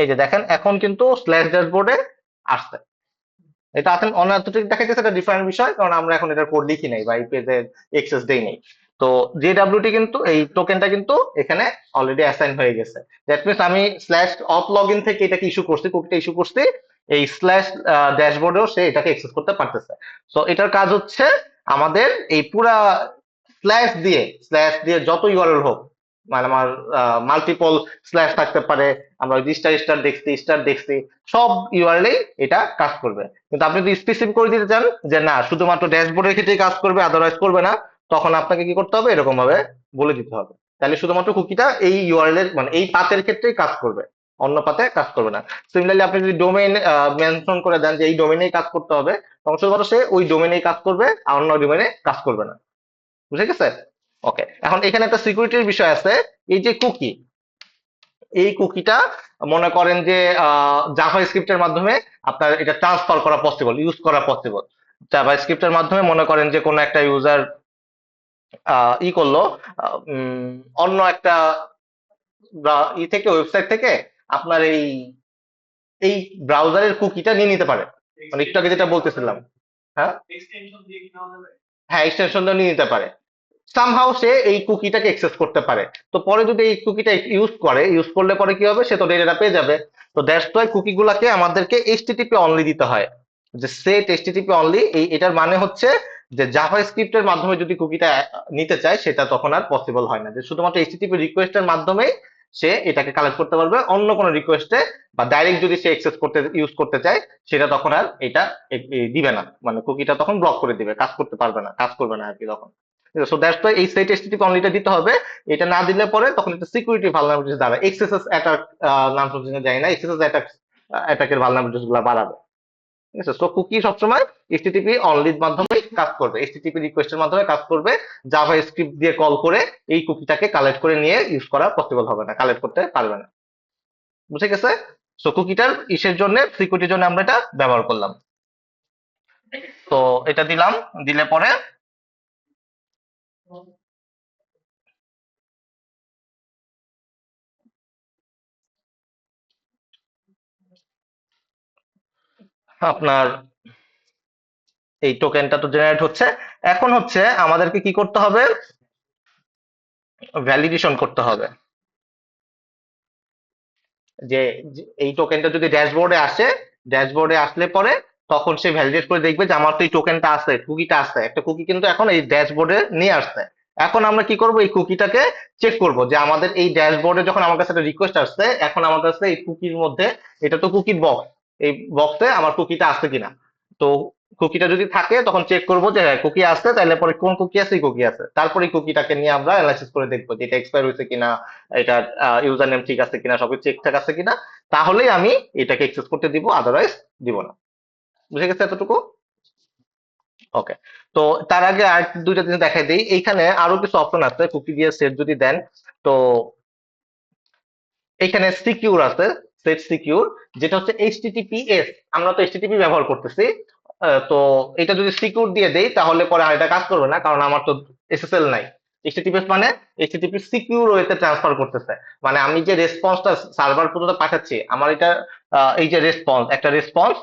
এই যে দেখেন, এখন কিন্তু স্ল্যাশ ড্যাশবোর্ডে আসছে। এটা এখন অনঅথেন্টিক দেখাইতেছে, এটা ডিফারেন্ট বিষয়, কারণ আমরা এখন এটার কোড লিখি নাই বা এই পেজে এক্সেস দেই নাই। তো জেডাব্লিউটি কিন্তু এই টোকেনটা কিন্তু এখানে অলরেডি অ্যাসাইন হয়ে গেছে। দ্যাট মিনস আমি স্ল্যাশ অফ লগ ইন থেকে এটাকে ইস্যু করছি, কুকিটা ইস্যু করছি, এই স্ল্যাশ ড্যাশবোর্ডেও সে এটাকে অ্যাক্সেস করতে পারতেছে। তো এটার কাজ হচ্ছে আমাদের এই পুরা স্ল্যাশ দিয়ে যত ইউআরএল হোক, মানে আমার মাল্টিপল স্ল্যাশ থাকতে পারে, আমরা স্টার স্টার দেখছি, স্টার দেখছি, সব ইউআরএল এটা কাজ করবে। কিন্তু আপনি যদি স্পেসিফিক করে দিতে চান যে না শুধুমাত্র ড্যাশবোর্ডের ক্ষেত্রেই কাজ করবে, আদারওয়াইজ করবে না, তখন আপনাকে কি করতে হবে, এরকম ভাবে বলে দিতে হবে। তাহলে শুধুমাত্র কুকিটা এই ইউআরএল এর, মানে এই পাথের ক্ষেত্রেই কাজ করবে, অন্য পাথে কাজ করবে না। সিমিলারলি আপনি যদি ডোমেইন মেনশন করে দেন যে এই ডোমেইনেই কাজ করতে হবে, তখন শুধুমাত্র সে ওই ডোমেইনেই কাজ করবে, আর অন্য ডোমেইনে কাজ করবে না। বুঝে গেছে? ওকে, এখন এখানে একটা সিকিউরিটির বিষয় আছে। এই যে কুকি, এই কুকিটা মনে করেন যে জাভা স্ক্রিপ্টের মাধ্যমে আপনার এটা ট্রান্সফার করা পসিবল, ইউজ করা পসিবল। জাভা স্ক্রিপ্টের মাধ্যমে মনে করেন যে কোনো একটা ইউজার ই করলো, অন্য একটা থেকে, ওয়েবসাইট থেকে আপনার এই ব্রাউজারের কুকিটা নিয়ে নিতে পারে, মানে একটু আগে যেটা বলতেছিলাম। হ্যাঁ হ্যাঁ, এক্সটেনশন নিয়ে নিতে পারে, সামহাও সে এই কুকিটাকে অ্যাক্সেস করতে পারে। তো পরে যদি এই কুকিটা ইউজ করলে পরে কি হবে, সে তো ডেটা পেয়ে যাবে। তো দ্যাটস ওয়াই কুকি গুলাকে আমাদেরকে এইচটিটিপি অনলি দিতে হয়, যে সেট এইচটিটিপি অনলি। এটার মানে হচ্ছে যে জাভা স্ক্রিপ্টের মাধ্যমে যদি কুকিটা নিতে চায়, সেটা তখন আর পসিবল হয় না, যে শুধুমাত্র এইচটিটিপি রিকোয়েস্টের মাধ্যমেই সে এটাকে কালেক্ট করতে পারবে। অন্য কোনো রিকোয়েস্টে বা ডাইরেক্ট যদি সে অ্যাক্সেস করতে ইউজ করতে চায়, সেটা তখন আর এটা দিবে না, মানে কুকিটা তখন ব্লক করে দিবে, কাজ করতে পারবে না, কাজ করবে না আর কি তখন। সো দ্যাটস ওয়াই এই সেট এসটিপি অনলিটা দিতে হবে। এটা না দিলে পরে তখন এটা সিকিউরিটি ভালনারেবিলিটিস দাঁড়ায়, এক্সএসএস অ্যাটাক নাম শুনতে যায় না, এক্সএসএস অ্যাটাকের ভালনারেবিলিটিস গুলো বাড়াবে। ঠিক আছে, সো কুকি সবসময় এইচটিটিপি অনলির মাধ্যমে কাজ করবে, এইচটিটিপি রিকোয়েস্টের মাধ্যমে কাজ করবে। জাভা স্ক্রিপ্ট দিয়ে কল করে এই কুকিটাকে কালেক্ট করে নিয়ে ইউজ করা পসিবল হবে না, কালেক্ট করতে পারবে না। বুঝে গেছে? সো কুকিটার ইসের জন্য, সিকিউরিটির জন্য আমরা এটা ব্যবহার করলাম। তো এটা দিলাম, দিলে পরে আপনার এই টোকেনটা তো জেনারেট হচ্ছে। এখন হচ্ছে আমাদেরকে কি করতে হবে, ভ্যালিডেশন করতে হবে যে এই টোকেনটা যদি ড্যাশবোর্ডে আসে, ড্যাশবোর্ডে আসলে পরে তখন সে ভ্যালিডেট করে দেখবে যে আমার তো এই টোকেনটা আছে, কুকিটা আছে, একটা কুকি কিন্তু এখন এই ড্যাশবোর্ডে নিয়ে আসছে। এখন আমরা কি করব, এই কুকিটাকে চেক করব যে আমাদের এই ড্যাশবোর্ডে যখন আমার কাছে একটা রিকোয়েস্ট আসছে, এখন আমার কাছে এই কুকির মধ্যে, এটা তো কুকির বক্স, এই বক্সে আমার কুকিটা আছে কিনা। তো কুকিটা যদি থাকে তখন চেক করবো যে হ্যাঁ কুকি আছে, তাহলে পরে কোন কুকি আছে, এই কুকি আছে, তারপরে এই কুকিটাকে নিয়ে আমরা অ্যানালাইসিস করে দেখবো যে এটা এক্সপায়ার হয়েছে কিনা, এটা ইউজার নেম ঠিক আছে কিনা, সবকিছু ঠিকঠাক আছে কিনা, তাহলেই আমি এটাকে অ্যাক্সেস করতে দিব, আদারওয়াইজ দিব না। বুঝে গেছে এতটুকু? ওকে। তো তার আগে আর দুইটা জিনিস দেখাই দিই, এইখানে আরো কিছু অপশন আছে কুকি দিয়ে সেট যদি দেন। তো এখানে সিকিউর আছে, সেট সিকিউর, যেটা হচ্ছে এইচটিটিপিএস, আমরা তো এইচটিটিপি ব্যবহার করতেছি। তো এটা যদি সিকিউর দিয়ে দেই তাহলে পরে আর এটা কাজ করবে না, কারণ আমার তো এসএসএল নাই। এইচটিটিপিএস মানে এইচটিটিপি সিকিউর ওয়েতে ট্রান্সফার করতেছে, মানে আমি যে রেসপন্সটা সার্ভার পর্যন্ত পাঠাচ্ছি, আমার এটা এই যে রেসপন্স, একটা রেসপন্স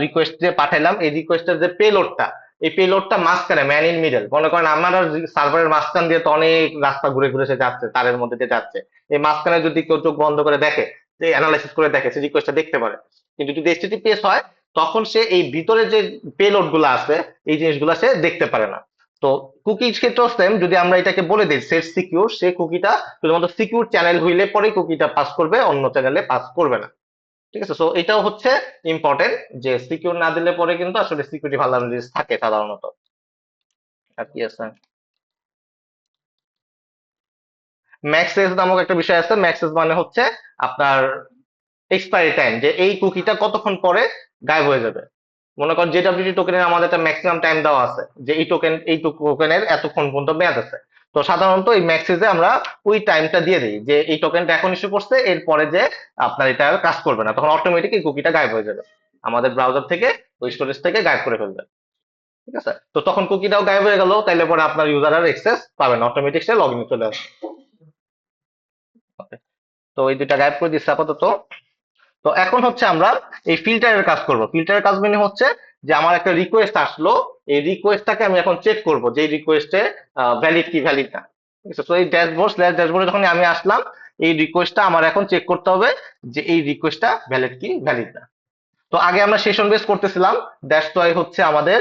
রিকোয়েস্ট যে পাঠাইলাম, এই রিকোয়েস্টের যে পেলোডটা, এই পেলোডটা মাঝখানে, ম্যান ইন মিডল, মনে করেন আমার সার্ভারের মাঝখান দিয়ে তো অনেক রাস্তা ঘুরে ঘুরে সে যাচ্ছে, তারের মধ্যে দিয়ে যাচ্ছে, এই মাঝখানে যদি কেউ চোখ বন্ধ করে দেখে, যে অ্যানালাইসিস করে দেখে, সে রিকোয়েস্টটা দেখতে পারে। কিন্তু যদি এইচটিটিপিএস হয়, তখন সে এই ভিতরে যে পেলোড গুলো আছে, এই জিনিসগুলো সে দেখতে পারে না। তো কুকির ক্ষেত্রেও সেম, যদি আমরা এটাকে বলে দিই সেট সিকিউর, সে কুকিটা শুধুমাত্র সিকিউর চ্যানেল হইলে পরে কুকিটা পাস করবে, অন্য চ্যানেলে পাস করবে না। ঠিক আছে, সো এটাও হচ্ছে ইম্পর্টেন্ট, যে সিকিউর না দিলে পরে কিন্তু আসলে সিকিউরিটি ভালনারেবিলিটিস থাকে সাধারণত। আর কি আছে, ম্যাক্সেস নামক একটা বিষয় আছে। ম্যাক্সেস মানে হচ্ছে আপনার এক্সপায়ারি টাইম, যে এই কুকিটা কতক্ষণ পরে গায়েব হয়ে যাবে। মনে কর জেডব্লিউটি টোকেনের আমাদের একটা ম্যাক্সিমাম টাইম দেওয়া আছে, যে এই টোকেনের এতক্ষণ পর্যন্ত মেয়াদ আছে। তো সাধারণত এই ম্যাক্সেসে আমরা ওই টাইমটা দিয়ে দিই, যে এই টোকেনটা এখন ইস্যু করছে, এরপরে যে আপনার এটা আর কাজ করবে না, তখন অটোমেটিক এই কুকিটা গায়েব হয়ে যাবে, আমাদের ব্রাউজার থেকে, ওই স্টোরেজ থেকে গায়েব করে ফেলবে। ঠিক আছে, তো তখন কুকিটাও গায়েব হয়ে গেল, তাইলে পরে আপনার ইউজার আর অ্যাক্সেস পাবে না, অটোমেটিক সে লগ ইন চলে আসবে। Okay, তো এই দুইটা গায়েব করে দিচ্ছে আপাতত। তো এখন হচ্ছে আমরা এই ফিল্টারের কাজ করব। ফিল্টারের কাজ মানে হচ্ছে যে আমার একটা রিকোয়েস্ট আসলো, এই রিকোয়েস্টটাকে আমি এখন চেক করব যে এই রিকোয়েস্টে ভ্যালিড কি ভ্যালিড না। ঠিক আছে, তো এই ড্যাশবোর্ডে যখন আমি আসলাম, এই রিকোয়েস্টটা আমার এখন চেক করতে হবে যে এই রিকোয়েস্টটা ভ্যালিড কি ভ্যালিড না। তো আগে আমরা সেশন বেস করতেছিলাম, দ্যাটস ওয়াই হচ্ছে আমাদের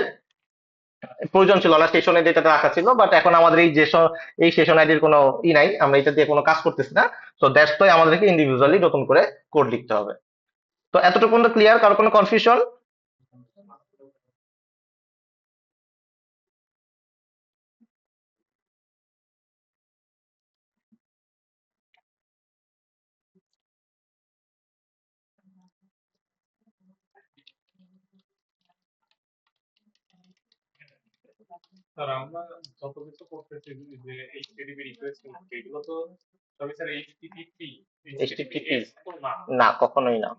প্রয়োজন ছিল না সেশনে ডেটাটা রাখা ছিল, বাট এখন আমাদের এই সেশন আইডির কোনো নাই, আমরা এটা দিয়ে কোনো কাজ করতেছি না। তো দ্যাটস ওয়াই আমাদেরকে ইন্ডিভিজুয়ালি নতুন করে কোড লিখতে হবে। তো এতটুকু তো ক্লিয়ার, কারো কোনো কনফিউশন? স্যার আমরা যত কিছু করতেছি, যে এইচটিটিপি রিকোয়েস্ট করছি, এগুলো তো সবই স্যার এইচটিটিপি, এইচটিটিপি এইচটিটিপিএস তো না। না, কখনোই না।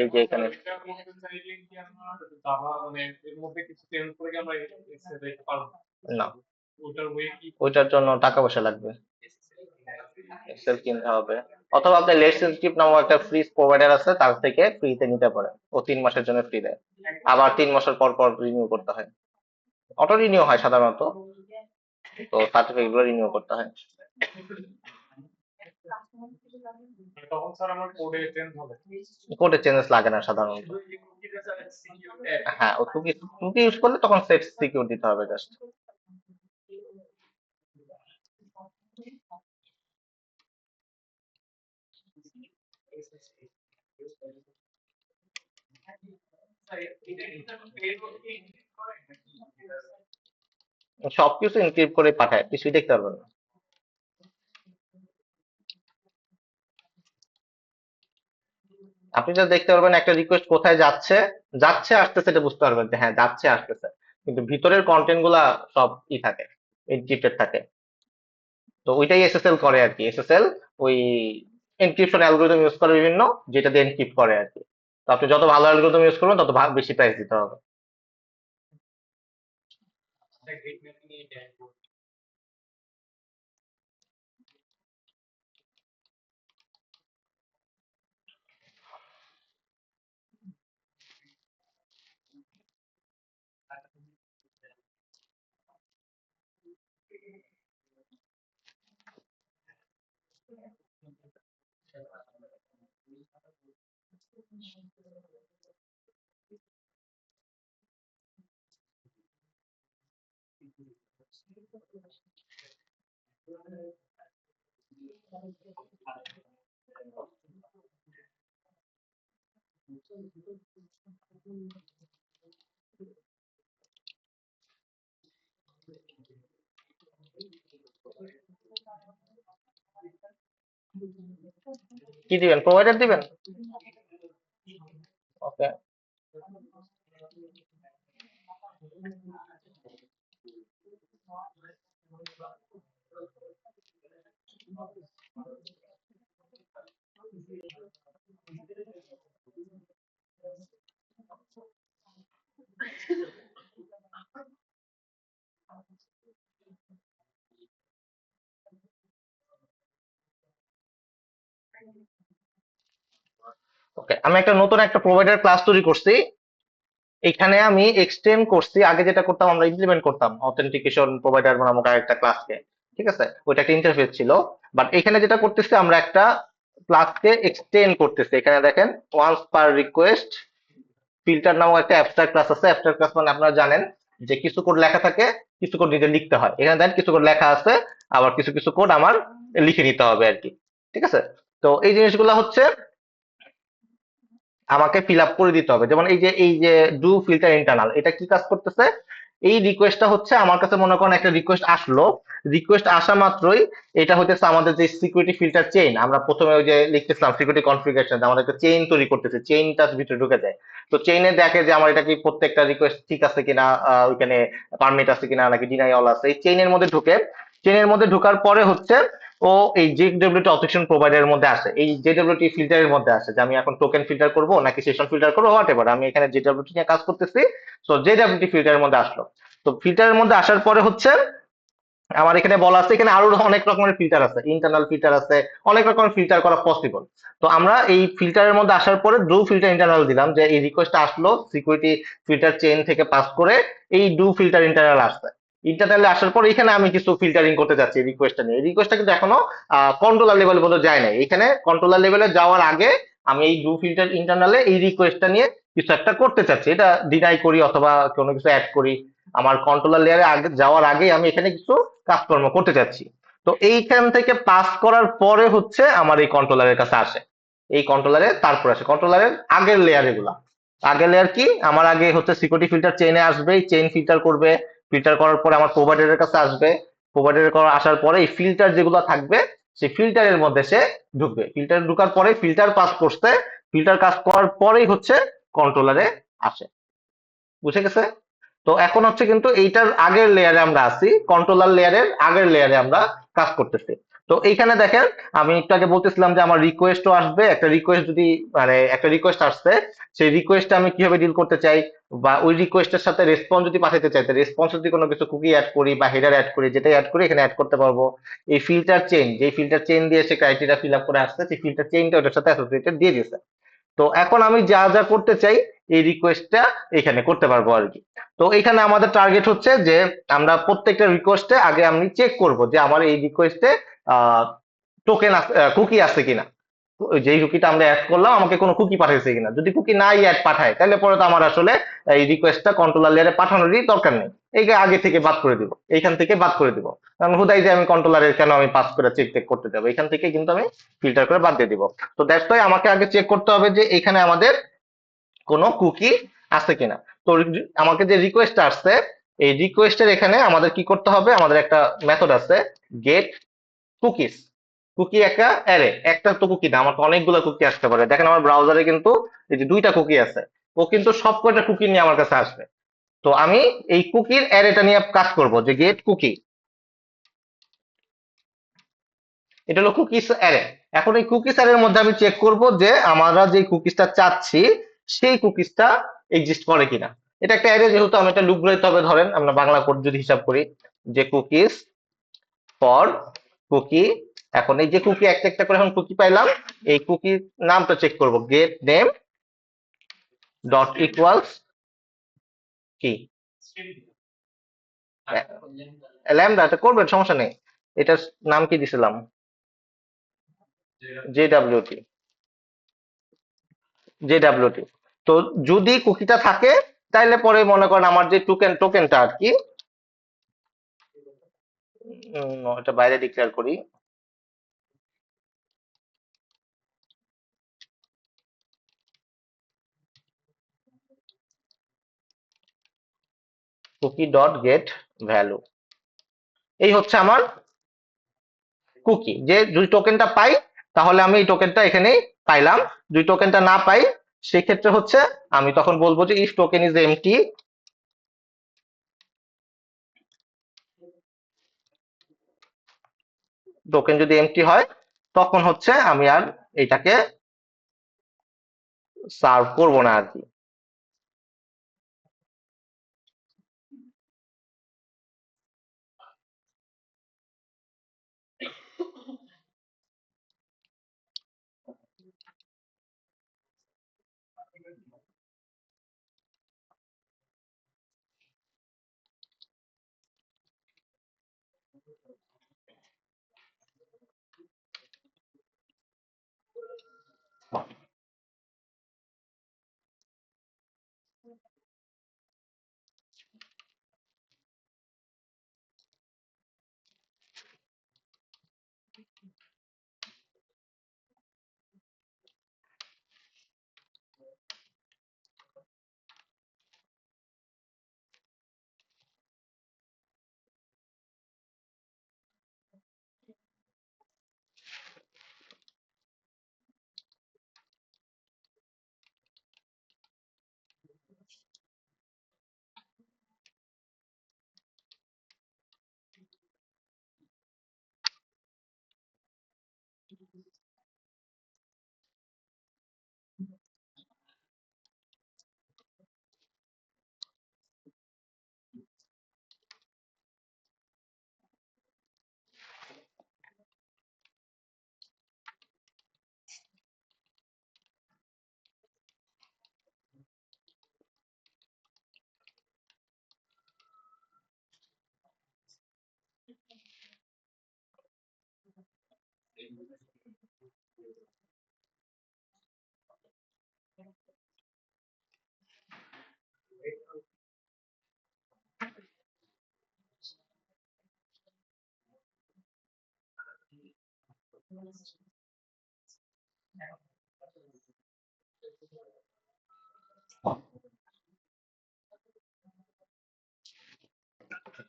এই যে স্যার এখানে এটা করতে চাইলে কি আমরা জাভা মানে এর মধ্যে কিছু চেঞ্জ করে কি আমরা এক্সেস দিতে পারবো? না, ওটার ওয়ে কি? ওইটার জন্য টাকা পয়সা লাগবে, এক্সেল কিনতে হবে, অথবা আপনি লেটস স্ক্রিপ্ট নামক একটা ফ্রি প্রোভাইডার আছে, তার থেকে ফ্রিতে নিতে পারেন, ও 3 মাসের জন্য ফ্রি দেয়, আবার 3 মাসের পর পর রিনিউ করতে হয়, অটো রিনিউ হয় সাধারণত, তো সার্টিফিকেট গুলো রিনিউ করতে হয়। তখন স্যার আমার কোডে চেঞ্জ হবে? কোডে চেঞ্জেস লাগে না সাধারণত। হ্যাঁ, ও কুকি কুকি ইউজ করলে তখন সেট সিকিউর দিতে হবে জাস্ট। সবকিছু ইনক্রিপ্ট করে পাঠায়, কিছুই দেখতে পারবেন না। আপনি যা দেখতে পারবেন একটা রিকোয়েস্ট কোথায় যাচ্ছে, যাচ্ছে আসতেছে এটা বুঝতে পারবেন যে হ্যাঁ যাচ্ছে আসতেছে, কিন্তু ভিতরের কন্টেন্ট গুলা সব থাকে, এনক্রিপ্টেড থাকে। তো ওইটাই এসএসএল করে আর কি, এসএসএল ওই এনক্রিপশন অ্যালগোরিদম ইউজ করে বিভিন্ন, যেটা দিয়ে এনক্রিপ্ট করে আর কি। তো আপনি যত ভালো অ্যালগোরিদম ইউজ করবেন তত বেশি প্রাইস দিতে হবে। গ্রিড ম্যাপিং এই ড্যাশবোর্ড। কি দিবেন, প্রোভাইডার দিবেন? ওকে। ওকে, আমি একটা নতুন একটা প্রোভাইডার ক্লাস তৈরি করছি। এখানে আমি এক্সটেন্ড করছি, আগে যেটা করতাম আমরা ইমপ্লিমেন্ট করতাম অথেন্টিকেশন প্রোভাইডার নামক আরেকটা ক্লাসকে, ঠিক আছে, ওইটা একটা ইন্টারফেস ছিল। বাট এখানে যেটা করতেছি আমরা একটা ক্লাসকে এক্সটেন্ড করতেছি। এখানে দেখেন ওয়ান্স পার রিকোয়েস্ট ফিল্টার নামক একটা অ্যাবস্ট্রাক্ট ক্লাস আছে। অ্যাবস্ট্রাক্ট ক্লাস মানে আপনারা জানেন যে কিছু কোড লেখা থাকে, কিছু কোড নিজে লিখতে হয়। এখানে দেখেন কিছু কোড লেখা আছে, আবার কিছু কিছু কোড আমার লিখে নিতে হবে আর কি, ঠিক আছে। তো এই জিনিসগুলো হচ্ছে আমাকে ফিল আপ করে দিতে হবে। যেমন এই যে ডু ফিল্টার ইন্টারনাল, এটা কি কাজ করতেছে, এই রিকোয়েস্টটা হচ্ছে আমার কাছে মনে করেন একটা রিকোয়েস্ট আসলো, রিকোয়েস্ট আসা মাত্রই এটা হচ্ছে আমাদের যে সিকিউরিটি ফিল্টার চেইন, আমরা প্রথমে ওই যে লিখতেছিলাম সিকিউরিটি কনফিগারেশন, আমাদের একটা চেইন তৈরি করতেছে, চেইনটার ভিতরে ঢুকে যায়। তো চেইনে দেখে যে আমার এটা কি প্রত্যেকটা রিকোয়েস্ট ঠিক আছে কিনা, ওইখানে পারমিট আছে কিনা নাকি ডিনাই অল আছে, এই চেইনের মধ্যে ঢুকে। চেইনের মধ্যে ঢোকার পরে হচ্ছে ও এই জেডব্লিউটি অথেন্টিকেশন প্রোভাইডারের মধ্যে আসে, এই জেডব্লিউটি ফিল্টারের মধ্যে আসে যে আমি এখন টোকেন ফিল্টার করব নাকি সেশন ফিল্টার করবো, হোয়াট এভার, আমি এখানে জেডব্লিউটি নিয়ে কাজ করতেছি। সো জেডব্লিউটি ফিল্টারের মধ্যে আসলো। তো ফিল্টারের মধ্যে আসার পরে হচ্ছে আমার এখানে বলা আছে, এখানে আরো অনেক রকমের ফিল্টার আছে, ইন্টারনাল ফিল্টার আছে, অনেক রকমের ফিল্টার করা পসিবল। তো আমরা এই ফিল্টারের মধ্যে আসার পরে ডু ফিল্টার ইন্টারনাল দিলাম, যে এই রিকোয়েস্ট আসলো সিকিউরিটি ফিল্টার চেইন থেকে পাস করে এই ডু ফিল্টার ইন্টারনাল আসছে। ইন্টারনালে আসার পর এখানে আমি কিছু ফিল্টারিং করতে যাচ্ছি রিকোয়েস্টটা নিয়ে। রিকোয়েস্টটা কিন্তু এখনো কন্ট্রোলার লেভেল পর্যন্ত যায় নাই। এখানে কন্ট্রোলার লেভেলে যাওয়ার আগে আমি এই ডু ফিল্টার ইন্টারনালে এই রিকোয়েস্টটা নিয়ে কিছু একটা করতে চাচ্ছি, এটা ডিনাই করি অথবা কোনো কিছু অ্যাড করি। আমার কন্ট্রোলার লেয়ারে আগে যাওয়ার আগে আমি এখানে কিছু কাজকর্ম করতে চাচ্ছি। তো এইখান থেকে পাস করার পরে হচ্ছে আমার এই কন্ট্রোলারের কাছে আসে, এই কন্ট্রোলারে তারপর আসে কন্ট্রোলারের আগের লেয়ার। এগুলা আগের লেয়ার কি, আমার আগে হচ্ছে সিকিউরিটি ফিল্টার চেইনে আসবে, চেইন ফিল্টার করবে, ফিল্টার করার পরে আমার প্রোভাইডারের কাছে আসবে, প্রোভাইডারের আসার পরে এই ফিল্টার যেগুলো থাকবে সেই ফিল্টারের মধ্যে সে ঢুকবে। ফিল্টার ঢুকার পরে ফিল্টার পাস করতে, ফিল্টার কাজ করার পরেই হচ্ছে কন্ট্রোলারে আসে। বুঝে গেছে? তো এখন হচ্ছে কিন্তু এইটার আগের লেয়ারে আমরা আছি, কন্ট্রোলার লেয়ারের আগের লেয়ারে আমরা কাজ করতেছি। তো এইখানে দেখেন আমি একটু আগে বলতেছিলাম যে আমার রিকোয়েস্টও আসবে, একটা রিকোয়েস্ট যদি মানে একটা রিকোয়েস্ট আসছে, সেই রিকোয়েস্টটা আমি কিভাবে ডিল করতে চাই, বা ওই রিকোয়েস্টের সাথে রেসপন্স যদি পাঠাতে চাই, রেসপন্স যদি কোনো কিছু কুকি অ্যাড করি বা হেডার অ্যাড করি, যেটাই অ্যাড করি এখানে অ্যাড করতে পারবো। এই ফিল্টার চেইন, যে ফিল্টার চেইন দিয়ে সে ক্রাইটেরিয়া ফিল আপ করে আসছে, সেই ফিল্টার চেইনটা ওটার সাথে অ্যাসোসিয়েটেড দিয়ে দিয়েছে। তো এখন আমি যা যা করতে চাই এই রিকোয়েস্টটা এখানে করতে পারবো আর কি। তো এখানে আমাদের টার্গেট হচ্ছে যে আমরা প্রত্যেকটা রিকোয়েস্টে আগে আমি চেক করব যে আমার এই রিকোয়েস্টে টোকেন আছে, কুকি আছে কিনা। যেই কুকিটা আমরা অ্যাড করলাম আমাকে কোনো কুকি পাঠাইছে কিনা, যদি কুকি নাই অ্যাড পাঠায় তাহলে পরে তো আমার আসলে এই রিকোয়েস্টটা কন্ট্রোলার লেয়ারে পাঠানোরই দরকার নেই, এইকে আগে থেকে বাদ করে দিব, এইখান থেকে বাদ করে দিব। কারণ হুদাই যে আমি কন্ট্রোলারের কেন আমি পাস করে চেক টেক করতে যাবো, এখান থেকে কিন্তু আমি ফিল্টার করে বাদ দিয়ে দিব। তো দ্যাটস ওয়াই আমাকে আগে চেক করতে হবে যে এখানে আমাদের কোনো কুকি আছে কিনা। তো আমাকে যে রিকোয়েস্ট আসছে, এই রিকোয়েস্টের এখানে আমাদের কি করতে হবে, আমাদের একটা মেথড আছে গেট কুকিজ। কুকি একটা অ্যারে, একটা তো কুকি না, আমার তো অনেকগুলো কুকি আসতে পারে। দেখেন আমার ব্রাউজারে কিন্তু এই যে দুইটা কুকি আছে, ও কিন্তু সব কয়টা কুকি নিয়ে আমার কাছে আসবে। তো আমি এই কুকির অ্যারেটা নিয়ে কাজ করব, যে গেট কুকি, এটা হলো কুকিজ অ্যারে। এখন এই কুকিজ অ্যারের মধ্যে আমি চেক করব যে আমরা যে কুকিজটা চাচ্ছি সেই কুকিজটা এক্সিস্ট করে কিনা। এটা একটা অ্যারে, যেহেতু আমি এটা লুপ ঘুরাইতে হবে, ধরেন আমরা বাংলা কোড যদি হিসাব করি, যে কুকিজ ফর কুকি, এখন এই যে কুকি একটা একটা করে এখন কুকি পাইলাম, এই কুকির নামটা চেক করব, গেট নেম ডট ইকুয়ালস কি ল্যামডা, এটা করবেন সমস্যা নেই। এটার নাম কি দিছিলাম? JWT, JWT. তো যদি কুকিটা থাকে, তাইলে পরে মনে করেন আমার যে টোকেনটা আর কি, এটা বাইরে ডিক্লেয়ার করি, কুকি ডট গেট ভ্যালু, এই হচ্ছে আমার কুকি। যে যদি টোকেনটা পাই, তাহলে আমি এই টোকেনটা এখানে পাইলাম। যদি টোকেনটা না পাই, সেক্ষেত্রে হচ্ছে আমি তখন বলবো যে if token is empty, token যদি এমটি হয়, তখন হচ্ছে আমি আর এটাকে সার্ভ করব না আর কি।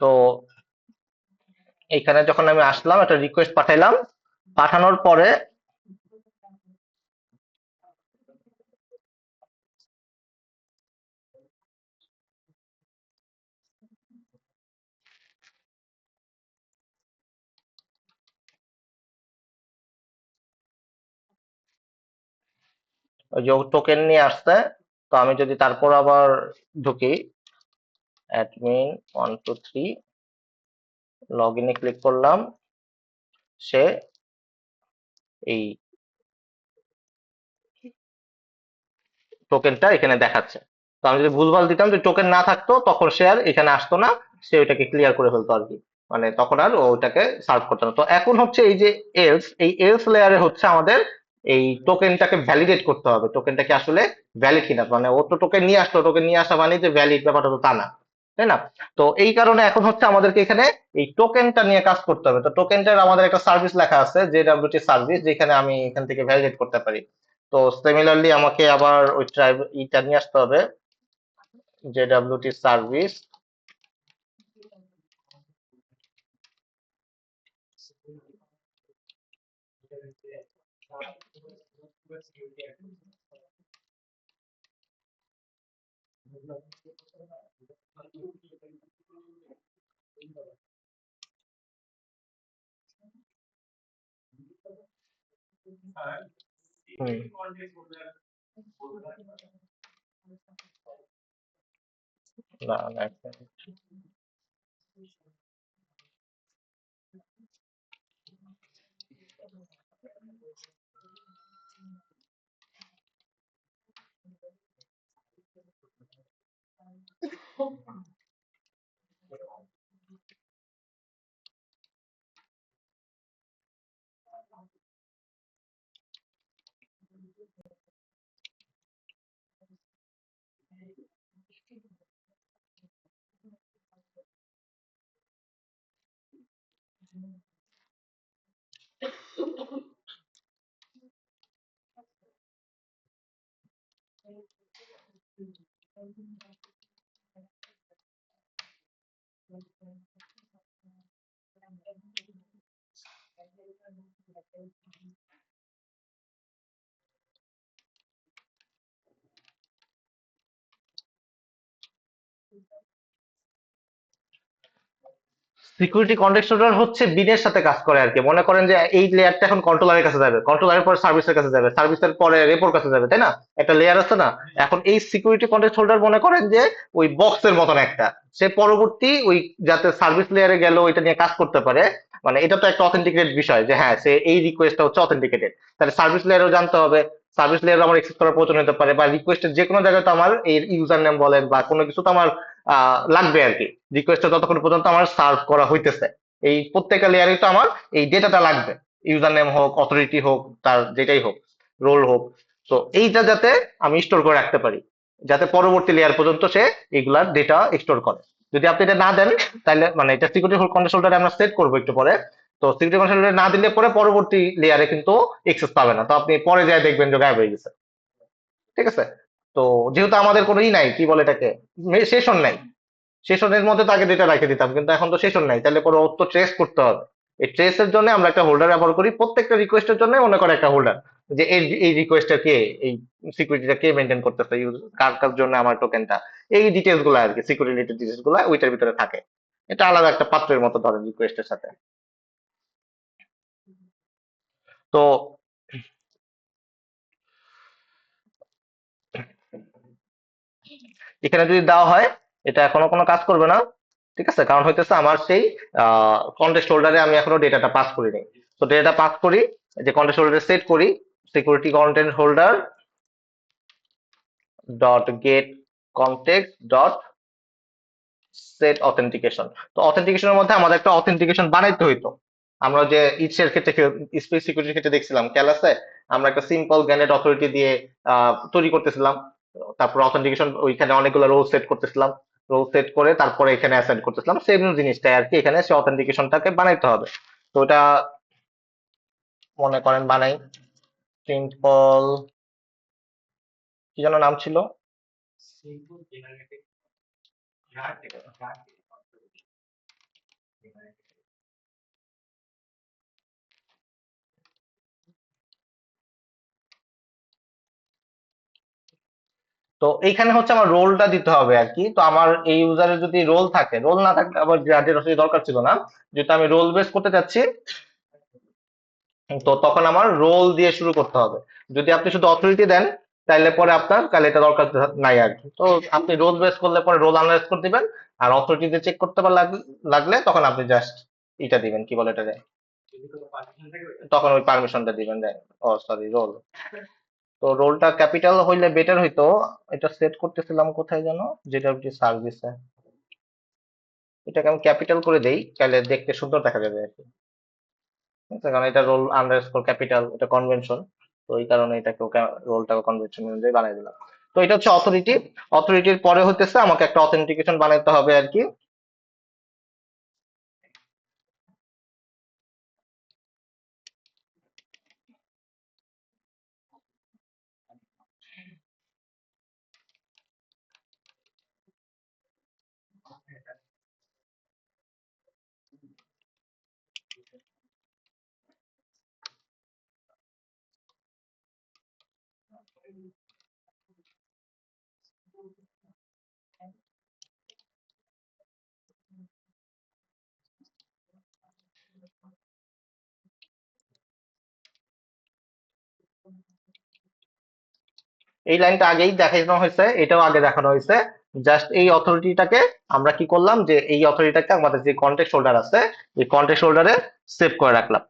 তো এইখানে যখন আমি আসলাম, একটা রিকোয়েস্ট পাঠাইলাম, পাঠানোর পরে ওই যে টোকেন নিয়ে আসছে। তো আমি যদি তারপর আবার ঢুকি, অ্যাডমিন 1 2 3, লগ ইনে ক্লিক করলাম, সে এই টোকেনটা এখানে দেখাচ্ছে। তো আমি যদি ভুলভাল দিতাম, যদি টোকেন না থাকতো, তখন সে আর এখানে আসতো না, সে ওইটাকে ক্লিয়ার করে ফেলতো আর কি। মানে তখন আর ওইটাকে সার্ভ করতো না। তো এখন হচ্ছে এই যে এলস, এই এলস লেয়ারে হচ্ছে আমাদের এই টোকেনটাকে ভ্যালিডেট করতে হবে, টোকেনটা কি আসলে ভ্যালিড কিনা। মানে ও তো টোকেন নিয়ে আসতো, টোকেন নিয়ে আসা মানে যে ভ্যালিড, ব্যাপারটা তো তা না, তাই না? তো এই কারণে এখন হচ্ছে আমাদেরকে এখানে এই টোকেনটা নিয়ে কাজ করতে হবে। তো টোকেনটার আমাদের একটা সার্ভিস লেখা আছে, জেডব্লিউটি সার্ভিস, যেখানে আমি এখান থেকে ভ্যালিডেট করতে পারি। তো সিমিলারলি আমাকে আবার ওই ট্রাইব ইটা নিয়ে আসতে হবে, জেডব্লিউটি সার্ভিস। না না এক second। সিকিউরিটি কন্টেক্সট হচ্ছে বিনের সাথে কাজ করে আর কি। মনে করেন যে এই লেয়ারটা এখন কন্ট্রোলারের কাছে যাবে, কন্ট্রোলারের পরে সার্ভিসের কাছে যাবে, সার্ভিসের পরে রেপোর কাছে যাবে, তাই না? একটা লেয়ার আছে না? এখন এই সিকিউরিটি কন্টেক্সট হোল্ডার মনে করেন যে ওই বক্সের মতন একটা, সে পরবর্তী ওই যাতে সার্ভিস লেয়ারে গেল ওইটা নিয়ে কাজ করতে পারে। মানে এটা তো একটা অথেন্টিকেটেড বিষয় যে হ্যাঁ সে এই রিকোয়েস্টটা হচ্ছে অথেন্টিকেটেড, তাহলে সার্ভিস লেয়ারও জানতে হবে। সার্ভিস লেয়ার আমার এক্সেস করার প্রয়োজন হতে পারে, বা রিকোয়েস্টের যে কোনো জায়গায় তো আমার এই ইউজার নেম বলেন বা কোনো কিছু তো আমার লাগবে আর কি। রিকোয়েস্টটা যতক্ষণ পর্যন্ত আমার সার্ভ করা হইতেছে, এই প্রত্যেকটা লেয়ারে তো আমার এই ডেটাটা লাগবে। ইউজার নেম হোক, অথরিটি হোক, তার যেটাই হোক, রোল হোক। তো এইটা যাতে আমি স্টোর করে রাখতে পারি, যাতে পরবর্তী লেয়ার পর্যন্ত সে এগুলার ডেটা স্টোর করে। যদি আপনি এটা না দেন, তাহলে মানে এটা সিকিউরিটি কন্ট্রোলটা আমরা সেট করবো একটু পরে। তো সিকিউরিটি কন্ট্রোলটা না দিলে পরে পরবর্তী লেয়ারে কিন্তু এক্সেস পাবে না, তো আপনি পরে যায় দেখবেন যে গায়েব হয়ে গেছে। ঠিক আছে? তো যেহেতু আমাদের কোনো নাই, কি বলে এটাকে, সেশন নাই, সেশনের মধ্যে তো আগে ডেটা রেখে দিতাম, কিন্তু এখন তো সেশন নাই, তাহলে পরে ওর তো ট্রেস করতে হবে। এই ট্রেসের জন্য আমরা একটা হোল্ডার ব্যবহার করি, প্রত্যেকটা রিকোয়েস্টের জন্য মনে করে একটা হোল্ডার, যে এই এই রিকোয়েস্টটা কে, এই সিকিউরিটিটা কে মেনটেন করতেছে, কার কার জন্য আমার টোকেনটা, এই ডিটেলস গুলো আর কি, সিকিউরিটি রিলেটেড ডিটেলস গুলো ওইটার ভিতরে থাকে। এটা আলাদা একটা পাত্রের মতো ধরেন রিকোয়েস্টের সাথে। তো এখানে যদি দেওয়া হয়, এটা এখনো কোনো কাজ করবে না। ঠিক আছে, কারণ হইতেছে আমার সেই কন্টেক্সট হোল্ডারে আমি এখনো ডেটাটা পাস করিনি। তো ডেটাটা পাস করি, যে কন্টেক্সট হোল্ডারে সেট করি security content holder dot gate context dot set authentication. তো অথেন্টিকেশনের মধ্যে আমাদের একটা অথেন্টিকেশন বানাইতে হইতো। আমরা যে ইটসের ক্ষেত্রে, স্পেস সিকিউরিটির ক্ষেত্রে দেখছিলাম ক্যালাসে, আমরা একটা সিম্পল গ্যানেট অথরিটি দিয়ে তৈরি করতেছিলাম। তারপর অথেন্টিকেশন ওইখানে অনেকগুলো রোল সেট করতেছিলাম, রোল সেট করে তারপরে এখানে অ্যাসাইন করতেছিলাম, সেম জিনিসটাই আর কি এখানে সে অথেন্টিকেশনটাকে বানাইতে হবে। তো ওটা মনে করেন বানাই, সিম্পল, কি যেন নাম ছিল, সিম্পল জেনারেটিভ তো এইখানে হচ্ছে আমার রোলটা দিতে হবে আর কি। তো আমার এই ইউজারের যদি রোল থাকে, রোল না থাকলে আবার গ্রাডের আসলে দরকার ছিল না, যেহেতু আমি রোল বেস করতে চাচ্ছি। তো তখন আমার রোল দিয়ে শুরু করতে হবে। যদি আপনি শুধু অথরিটি দেন, তাহলে পরে আপনার তাহলে এটা দরকার নাই আর কি। তো আপনি রোল বেস করলে পরে রোল আনলাইজ করে দিবেন, আর অথরিটি দিয়ে চেক করতে লাগলে তখন আপনি জাস্ট এটা দিবেন, কি বলে এটা, যদি কোনো পারমিশন থাকে ওইটা তখন ওই পারমিশনটা দিবেন। ও সরি, রোল। তো রোলটা ক্যাপিটাল হইলে বেটার হইতো। এটা সেট করতেছিলাম কোথায় যেন, যেটা সার্ভিসে, এটাকে আমি ক্যাপিটাল করে দেই, তাহলে দেখতে সুন্দর দেখা যাবে আর কি। ঠিক আছে? কারণ এটা রোল আন্ডারস্কোর ক্যাপিটাল, এটা কনভেনশন। তো এই কারণে এটাকে রোলটাকে কনভেনশন অনুযায়ী বানাই দিলাম। তো এটা হচ্ছে অথরিটি। অথরিটির পরে হতেছে আমাকে একটা অথেন্টিকেশন বানাইতে হবে আর কি। এই লাইনটা আগেই দেখানো হয়েছে, এটাও আগে দেখানো হয়েছে। জাস্ট এই অথরিটিটাকে আমরা কি করলাম, যে এই অথরিটিটাকে আমাদের যে কন্টেক্সট হোল্ডার আছে এই কন্টেক্সট হোল্ডারে সেভ করে রাখলাম।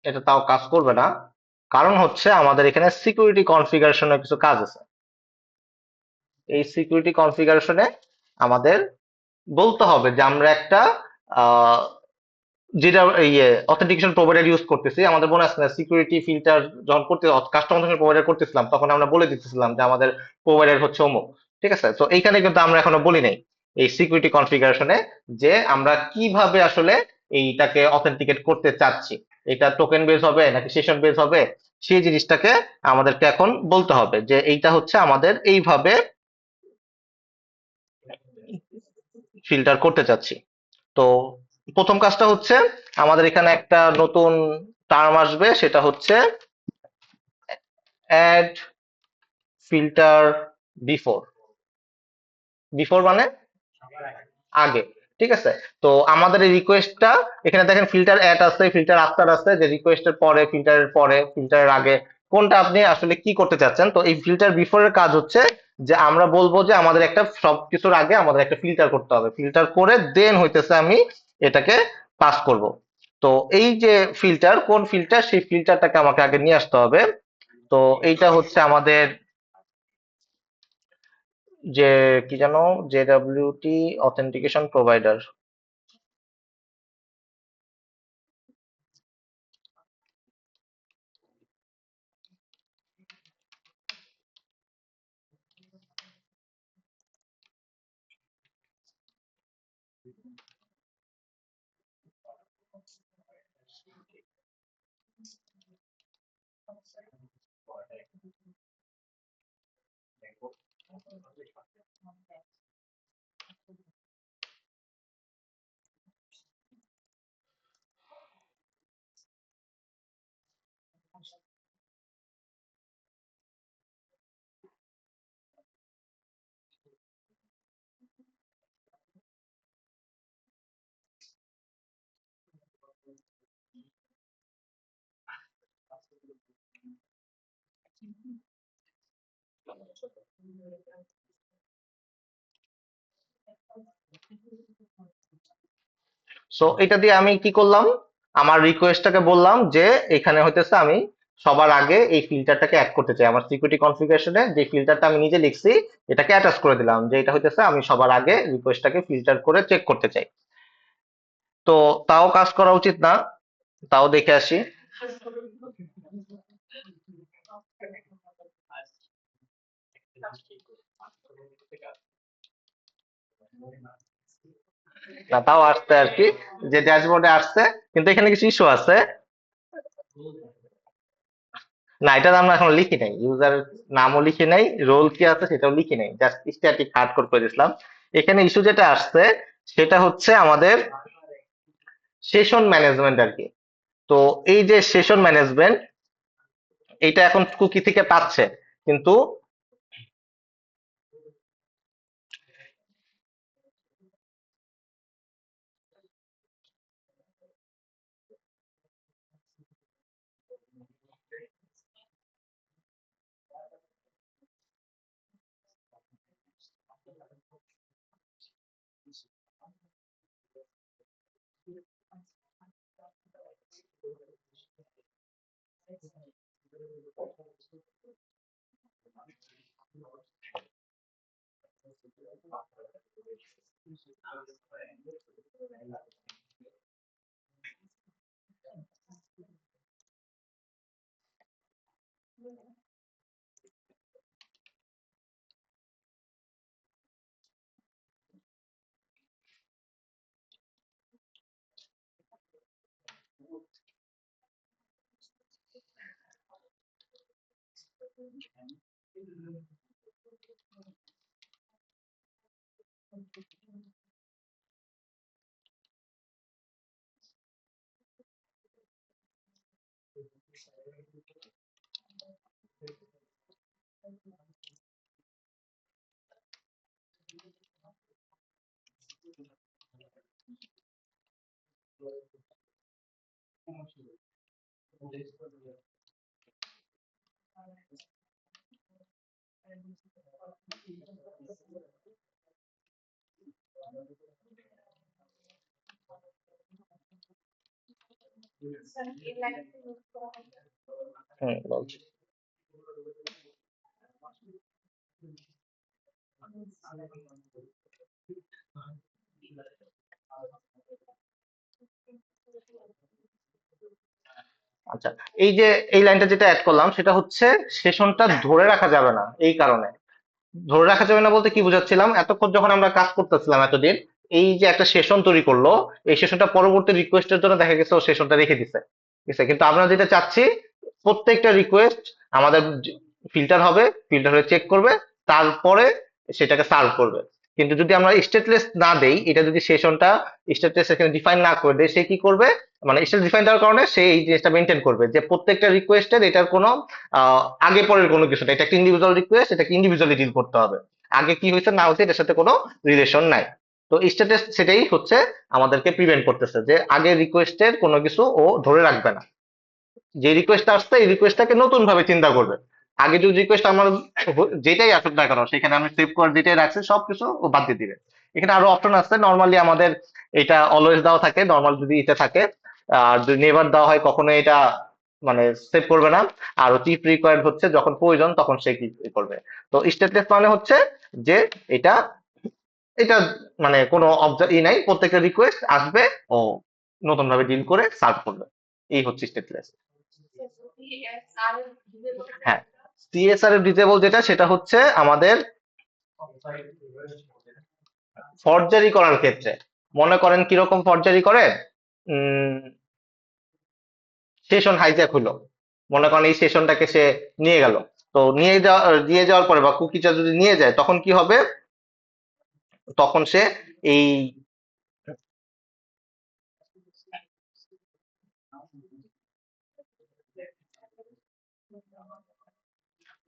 এটা তাও কাজ করবে না, কারণ হচ্ছে আমাদের এখানে সিকিউরিটি কনফিগারেশনের কিছু কাজ আছে। এই সিকিউরিটি কনফিগারেশনে আমাদের বলতে হবে যে আমরা একটা আহ, যেটা ইয়ে অথেন্টিকেশন প্রোভাইডার ইউজ করতেছি। আমাদের মনে আছে না, সিকিউরিটি ফিল্টার যখন করতে কাস্টমার প্রোভাইডার করতেছিলাম তখন আমরা বলে দিতেছিলাম যে আমাদের প্রোভাইডার হচ্ছে অমুক। ঠিক আছে, তো এইখানে কিন্তু আমরা এখনো বলি নাই এই সিকিউরিটি কনফিগারেশনে যে আমরা কিভাবে আসলে এইটাকে অথেন্টিকেট করতে চাচ্ছি, এটা টোকেন বেস হবে নাকি সেশন বেস হবে, সেই জিনিসটাকে আমাদেরকে এখন বলতে হবে যে এইটা হচ্ছে আমাদের এইভাবে ফিল্টার করতে চাচ্ছি। তো প্রথম কাজটা হচ্ছে আমাদের এখানে একটা নতুন টার্ম আসবে, সেটা হচ্ছে অ্যাড ফিল্টার বিফোর। বিফোর মানে আগে। ঠিক আছে, তো আমাদের এই রিকোয়েস্টটা এখানে দেখেন ফিল্টার অ্যাড আছে, ফিল্টার আফটার আছে, যে রিকোয়েস্টের পরে ফিল্টারের আগে কোনটা আপনি আসলে কি করতে চাচ্ছেন। তো এই ফিল্টার বিফোর এর কাজ হচ্ছে যে আমরা বলবো যে আমাদের একটা সবকিছুর আগে আমাদের একটা ফিল্টার করতে হবে, ফিল্টার করে দেন হইতেছে আমি এটাকে পাস করব। তো এই যে ফিল্টার, কোন ফিল্টার, সেই ফিল্টারটাকে আমাকে আগে নিয়ে আসতে হবে। তো এইটা হচ্ছে আমাদের যে কি জানো, JWT অথেন্টিকেশন প্রোভাইডার। সো এটা দিয়ে আমি কি করলাম, আমার রিকোয়েস্টটাকে বললাম যে এখানে হইতেছে আমি সবার আগে এই ফিল্টারটাকে অ্যাড করতে চাই। আমার সিকিউরিটি কনফিগারেশনে যে ফিল্টারটা আমি নিজে লিখছি এটাকে অ্যাটাচ করে দিলাম, যে এটা হইতেছে আমি সবার আগে রিকোয়েস্টটাকে ফিল্টার করে চেক করতে চাই। তো তাও কাজ করা উচিত না, তাও দেখে আসি। না, তাও আসছে আর কি, যে ড্যাশবোর্ডে আসছে, কিন্তু এখানে কিছু ইস্যু আছে। না, এটা আমরা এখন লিখি নাই, ইউজার নামও লিখি নাই, রোল কি আছে সেটাও লিখি নাই, জাস্ট স্ট্যাটিক হার্ড কোড করে দিয়েছিলাম। এখানে ইস্যু যেটা আসছে সেটা হচ্ছে আমাদের সেশন ম্যানেজমেন্ট আর কি। তো এই যে সেশন ম্যানেজমেন্ট, এটা এখন কুকি থেকে পাচ্ছে, কিন্তু বলছি। আচ্ছা, এই যে এই লাইনটা যেটা অ্যাড করলাম সেটা হচ্ছে সেশনটা ধরে রাখা যাবে না এই কারণে। ধরে রাখা যাবে না বলতে কি বুঝাচ্ছিলাম, এতক্ষণ যখন আমরা কাজ করতেছিলাম এতদিন, এই যে একটা সেশন তৈরি করলো, এই সেশনটা পরবর্তী রিকোয়েস্টের জন্য দেখা গেছে ও সেশনটা রেখে দিছে, ঠিক আছে? কিন্তু আমরা যেটা চাচ্ছি, প্রত্যেকটা রিকোয়েস্ট আমাদের ফিল্টার হবে, ফিল্টার হয়ে চেক করবে, তারপরে সেটাকে সার্ভ করবে। কিন্তু যদি আমরা স্টেটলেস না দেই, এটা যদি সেশনটা স্টেটলেস এখানে ডিফাইন না করে দেয়, সে কি করবে, মানে স্টেট ডিফাইন দেওয়ার কারণে সে এই জিনিসটা মেনটেন করবে যে প্রত্যেকটা রিকোয়েস্টের এটার কোনো আগে পরের কোনো কিছু না, এটা একটা ইন্ডিভিজুয়াল রিকোয়েস্ট, এটাকে ইন্ডিভিজুয়ালি ডিল করতে হবে, আগে কি হয়েছে না হয়েছে এটার সাথে কোনো রিলেশন নাই। তো স্ট্যাটাস সেটাই হচ্ছে আমাদেরকে প্রিভেন্ট করতেছে যে আগের রিকোয়েস্টের কোনো কিছু ও ধরে রাখবে না, যে রিকোয়েস্ট আসছে এই রিকোয়েস্টটাকে নতুন ভাবে চিন্তা করবে। আগে যদি রিকোয়েস্ট আমার যেটাই আসুক না কেন সেখানে আমি সেভ করে যেটাই রাখছি সবকিছু ও বাদ দিয়ে দিবে। এখানে আরো অপশন আছে, নর্মালি আমাদের এটা অলওয়েজ দেওয়া থাকে, নর্মাল যদি এটা থাকে, আর যদি নেভার দেওয়া হয় কখনো এটা মানে সেভ করবে না। আর চিফ রিকোয়ার্ড হচ্ছে যখন প্রয়োজন তখন সে কি করবে। তো স্ট্যাটাস মানে হচ্ছে যে এটা এটা মানে কোনো নাই, প্রত্যেকটা রিকোয়েস্ট আসবে ও নতুন ভাবে ডিল করে সার্ভ করবে, এই হচ্ছে স্ট্যাটাস। হ্যাঁ, সিএসআর এর ডিসেবল যেটা সেটা হচ্ছে আমাদের ফরজারি করার ক্ষেত্রে। মনে করেন কিরকম ফরজারি করে, উম সেশন হাইজ্যাক হলো, মনে করেন এই সেশনটাকে সে নিয়ে গেল, তো নিয়ে যাওয়ার পরে বা কুকিটা যদি নিয়ে যায় তখন কি হবে, তখন সে এই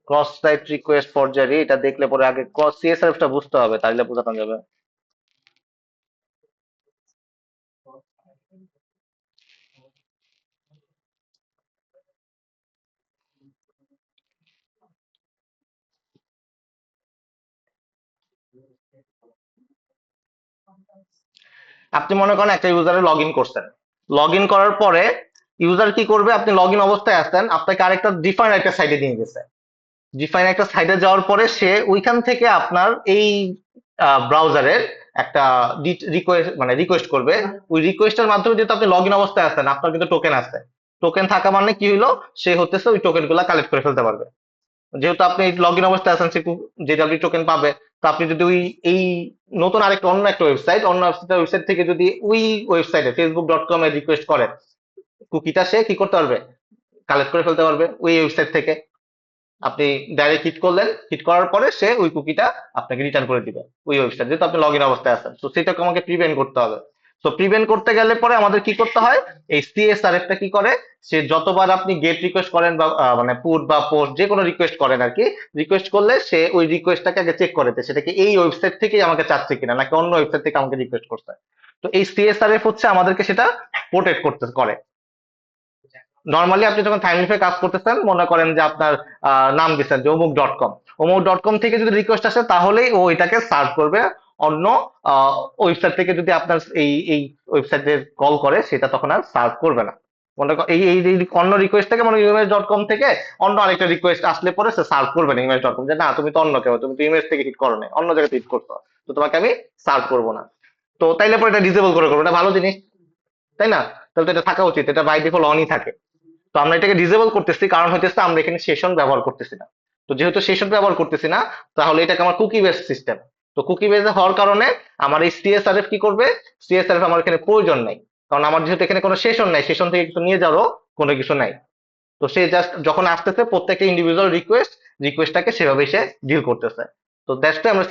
ক্রস সাইট রিকোয়েস্ট ফরজারি, এটা দেখলে পরে আগে ক্রস সিএসআর টা বুঝতে হবে, তাহলে বোঝানো যাবে। আপনি মনে করেন একটা ইউজারে লগ ইন করছেন, লগ ইন করার পরে ইউজার কি করবে, আপনি লগ ইন অবস্থায় আছেন, আপনাকে আরেকটা ডিফারেন্ট একটা সাইটে নিয়ে গেছে, ডিফাইন একটা সাইটে যাওয়ার পরে সে ওইখান থেকে আপনার এই ব্রাউজারের একটা রিকোয়েস্ট মানে রিকোয়েস্ট করবে। ওই রিকোয়েস্টের মাধ্যমে যেহেতু আপনি লগ ইন অবস্থায় আছেন, আপনার কিন্তু টোকেন আছে, টোকেন থাকা মানে কি হলো, সে হতেছে ওই টোকেন গুলা কালেক্ট করে ফেলতে পারবে। যেহেতু আপনি লগ ইন অবস্থায় আছেন, সে যেটা আপনি টোকেন পাবে। তো আপনি যদি ওই এই নতুন আরেকটা অন্য একটা ওয়েবসাইট, অন্য ওয়েবসাইট থেকে যদি ওই ওয়েবসাইটে facebook.com এ রিকোয়েস্ট করেন, কুকিটা সে কি করতে পারবে, কালেক্ট করে ফেলতে পারবে ওই ওয়েবসাইট থেকে। আপনি ডাইরেক্ট হিট করলেন, হিট করার পরে সে ওই কুকিটা আপনাকে রিটার্ন করে দিবে ওই ওয়েবসাইট, যেহেতু আপনি লগ ইন অবস্থায় আছেন। তো সেটাকে আমাকে প্রিভেন্ট করতে হবে। তো প্রিভেন্ট করতে গেলে পরে আমাদের কি করতে হয়, এই সিএসআরএফ টা কি করে, সে যতবার আপনি গেট রিকোয়েস্ট করেন বা মানে পুট বা পোস্ট যে কোনো রিকোয়েস্ট করেন আর কি, রিকোয়েস্ট করলে সে ওই রিকোয়েস্টটাকে আগে চেক করে যে সেটা কি এই ওয়েবসাইট থেকেই আমাকে চাচ্ছে কিনা নাকি অন্য ওয়েবসাইট থেকে আমাকে রিকোয়েস্ট করছে। তো এই সিএসআরএফ হচ্ছে আমাদেরকে সেটা প্রোটেক্ট করতে করে। নর্মালি আপনি যখন থাইমলিফে কাজ করতেছেন, মনে করেন যে আপনার নাম দিচ্ছেন যে অমুক.com, অমুক.com থেকে যদি রিকোয়েস্ট আসে তাহলেই ও এটাকে সার্ভ করবে। অন্য ওয়েবসাইট থেকে যদি আপনার এই ওয়েবসাইটে কল করে সেটা তখন আর সার্ভ করবে না। মনে কর এই অন্য রিকোয়েস্ট থেকে মানে ইমেজ.com থেকে অন্য আরেকটা রিকোয়েস্ট আসলে পরে সে সার্ভ করবে না ইমেজ.com, যে না তুমি তো অন্য কেউ, তুমি তো ইমেজ থেকে হিট করো না, অন্য জায়গায় হিট করছো, তো তোমাকে আমি সার্ভ করবো না। তো তাইলে পরে এটা ডিসেবল করে করবো, এটা ভালো জিনিস, তাই না? তাহলে তো এটা থাকা উচিত, এটা বাই ডিফল্ট অনই থাকে। তো আমরা এটাকে ডিসেবল করতেছি কারণ হইতেছে আমরা এখানে সেশন ব্যবহার করতেছি না। তো যেহেতু সেশন ব্যবহার করতেছি না, তাহলে এটাকে আমার কুকি বেস সিস্টেম। তো কুকি বেস হওয়ার কারণে আমার এই সিএসআরএফ কি করবে, সিএসআরএফ আমার এখানে প্রয়োজন নাই, কারণ আমার যেহেতু এখানে কোনো সেশন নাই, সেশন থেকে কিছু নিয়ে যাওয়ারও কোনো কিছু নাই। তো সে জাস্ট যখন আসতেছে প্রত্যেকটা ইন্ডিভিজুয়াল রিকোয়েস্টটাকে সেভাবে সে ডিল করতেছে। তো দ্যাটস আমরা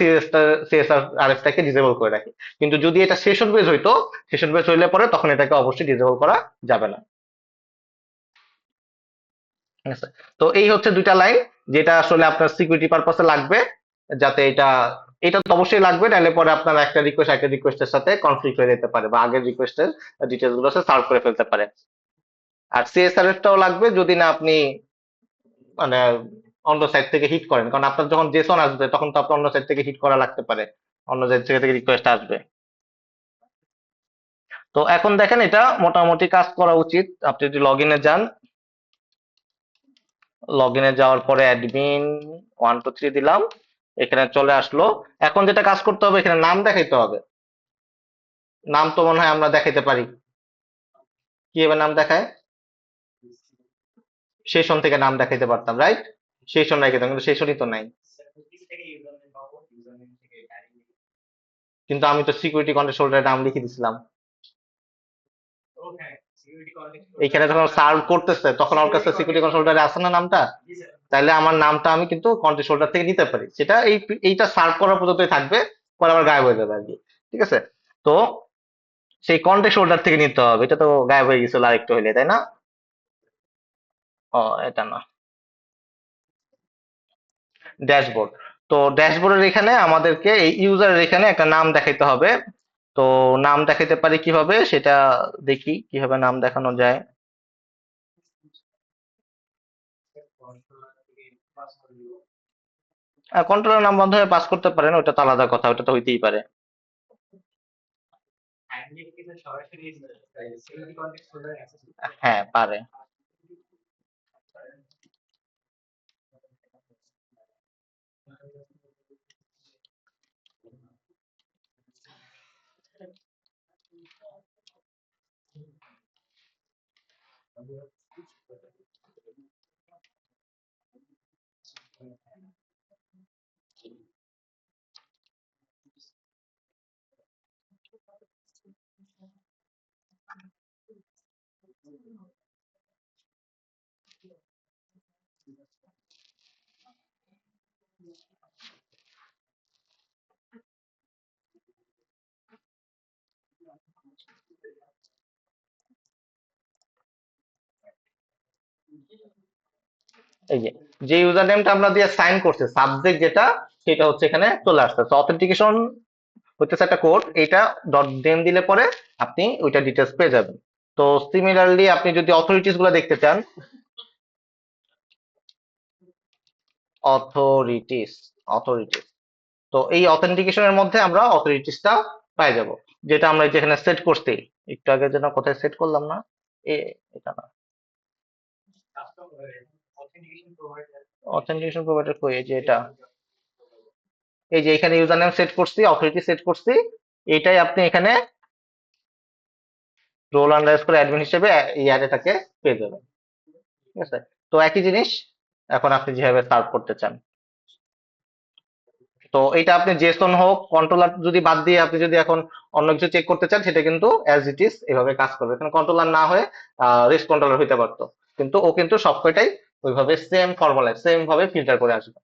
সিএসআরএস টাকে ডিসেবল করে রাখি। কিন্তু যদি এটা সেশন বেজ হইতো, সেশন বেজ হইলে পরে তখন এটাকে অবশ্যই ডিসেবল করা যাবে না। ঠিক আছে? তো এই হচ্ছে দুইটা লাইন যেটা আসলে আপনার সিকিউরিটি পারপাসে লাগবে, যাতে এটা এটা তো অবশ্যই লাগবে, নাহলে পরে আপনার একটা রিকোয়েস্টের সাথে কনফ্লিক্ট হয়ে যেতে পারে বা আগের রিকোয়েস্টের ডিটেলস গুলো সার্ভ করে ফেলতে পারে। আর সিএসআরএস টাও লাগবে যদি না আপনি মানে অন্য সাইড থেকে হিট করেন, কারণ আপনার যখন জেসন আসবে তখন তো আপনার অন্য সাইড থেকে হিট করা লাগতে পারে, অন্য সাইড থেকে রিকোয়েস্ট আসবে। তো এখন দেখেন এটা মোটামুটি কাজ করা উচিত। আপনি যদি লগ ইনে যান, লগ ইনে যাওয়ার পরে অ্যাডমিন 1 2 3 দিলাম, এখানে চলে আসলো। এখন যেটা কাজ করতে হবে, এখানে নাম দেখাইতে হবে। নাম তো মনে হয় আমরা দেখাইতে পারি। কিভাবে নাম দেখায়? সেশন থেকে নাম দেখাইতে পারতাম, রাইট? সেশন রাইতাম, কিন্তু সেশনই তো নাই। কিন্তু আমি তো সিকিউরিটি কন্ট্রোল নাম লিখে দিছিলাম। এইখানে যখন সার্ভ করতেছে তখন আমার কাছে সিকিউরিটি কন্ট্রোলারে আছে না নামটা, তাহলে আমার নামটা আমি কিন্তু কন্ট্রোল শোল্ডার থেকে নিতে পারি, সেটা এইটা সার্ভ করার পর্যন্তই থাকবে, পরে আবার গায়েব হয়ে যাবে আর কি। ঠিক আছে? তো সেই কন্টেক্সট হোল্ডার থেকে নিতে হবে, এটা তো গায়েব হয়ে গেছিল আরেকটু হইলে, তাই না? ও, এটা না। ড্যাশবোর্ড। তো ড্যাশবোর্ডের এখানে আমাদেরকে এই ইউজারের এখানে একটা নাম দেখাইতে হবে। তো নাম দেখাইতে পারি কিভাবে সেটা দেখি, কিভাবে নাম দেখানো যায়। কন্ট্রোলার নাম বন্ধ হয়ে পাস করতে পারেন, ওটা তো আলাদা কথা, ওটা তো হইতেই পারে। হ্যাঁ, পারে। এই যে যে ইউজার নেমটা আমরা দিয়ে সাইন করছি, সাবজেক্ট যেটা, সেটা হচ্ছে এখানে চলে আসছে। তো অথেন্টিকেশন হইতেছে একটা কোড, এইটা ডট নেম দিলে পরে আপনি ওইটা ডিটেলস পেয়ে যাবেন। তো সিমিলারলি আপনি যদি অথরিটিস গুলো দেখতে চান, অথরিটিস অথরিটিস তো এই অথেন্টিকেশনের মধ্যে আমরা অথরিটিসটা পাই যাব, যেটা আমরা যেখানে সেট করছি। একটু আগে যেন কোথায় সেট করলাম না, এ এটা না, অথেন্টিকেশন প্রোভাইডার কই, এই যে এটা, এই যে এখানে ইউজার নেম সেট করছি, অথরিটি সেট করছি, এটাই আপনি এখানে রোল আন্ডারস্কোর অ্যাডমিন হিসেবে এই অ্যারেটাকে পেয়ে যাবেন। ঠিক আছে? তো একই জিনিস এখন আপনি যেভাবে সার্ভ করতে চান। তো এটা আপনি জেসন হোক, কন্ট্রোলার যদি বাদ দিয়ে আপনি যদি এখন অন্য কিছু চেক করতে চান, সেটা কিন্তু অ্যাজ ইট ইজ এভাবে কাজ করবে। এখানে কন্ট্রোলার না হয়ে রেস্ট কন্ট্রোলার হইতে পারতো, কিন্তু ও কিন্তু সবকটাই ওইভাবে সেম ফর্মুলায় সেম ভাবে ফিল্টার করে আসবে।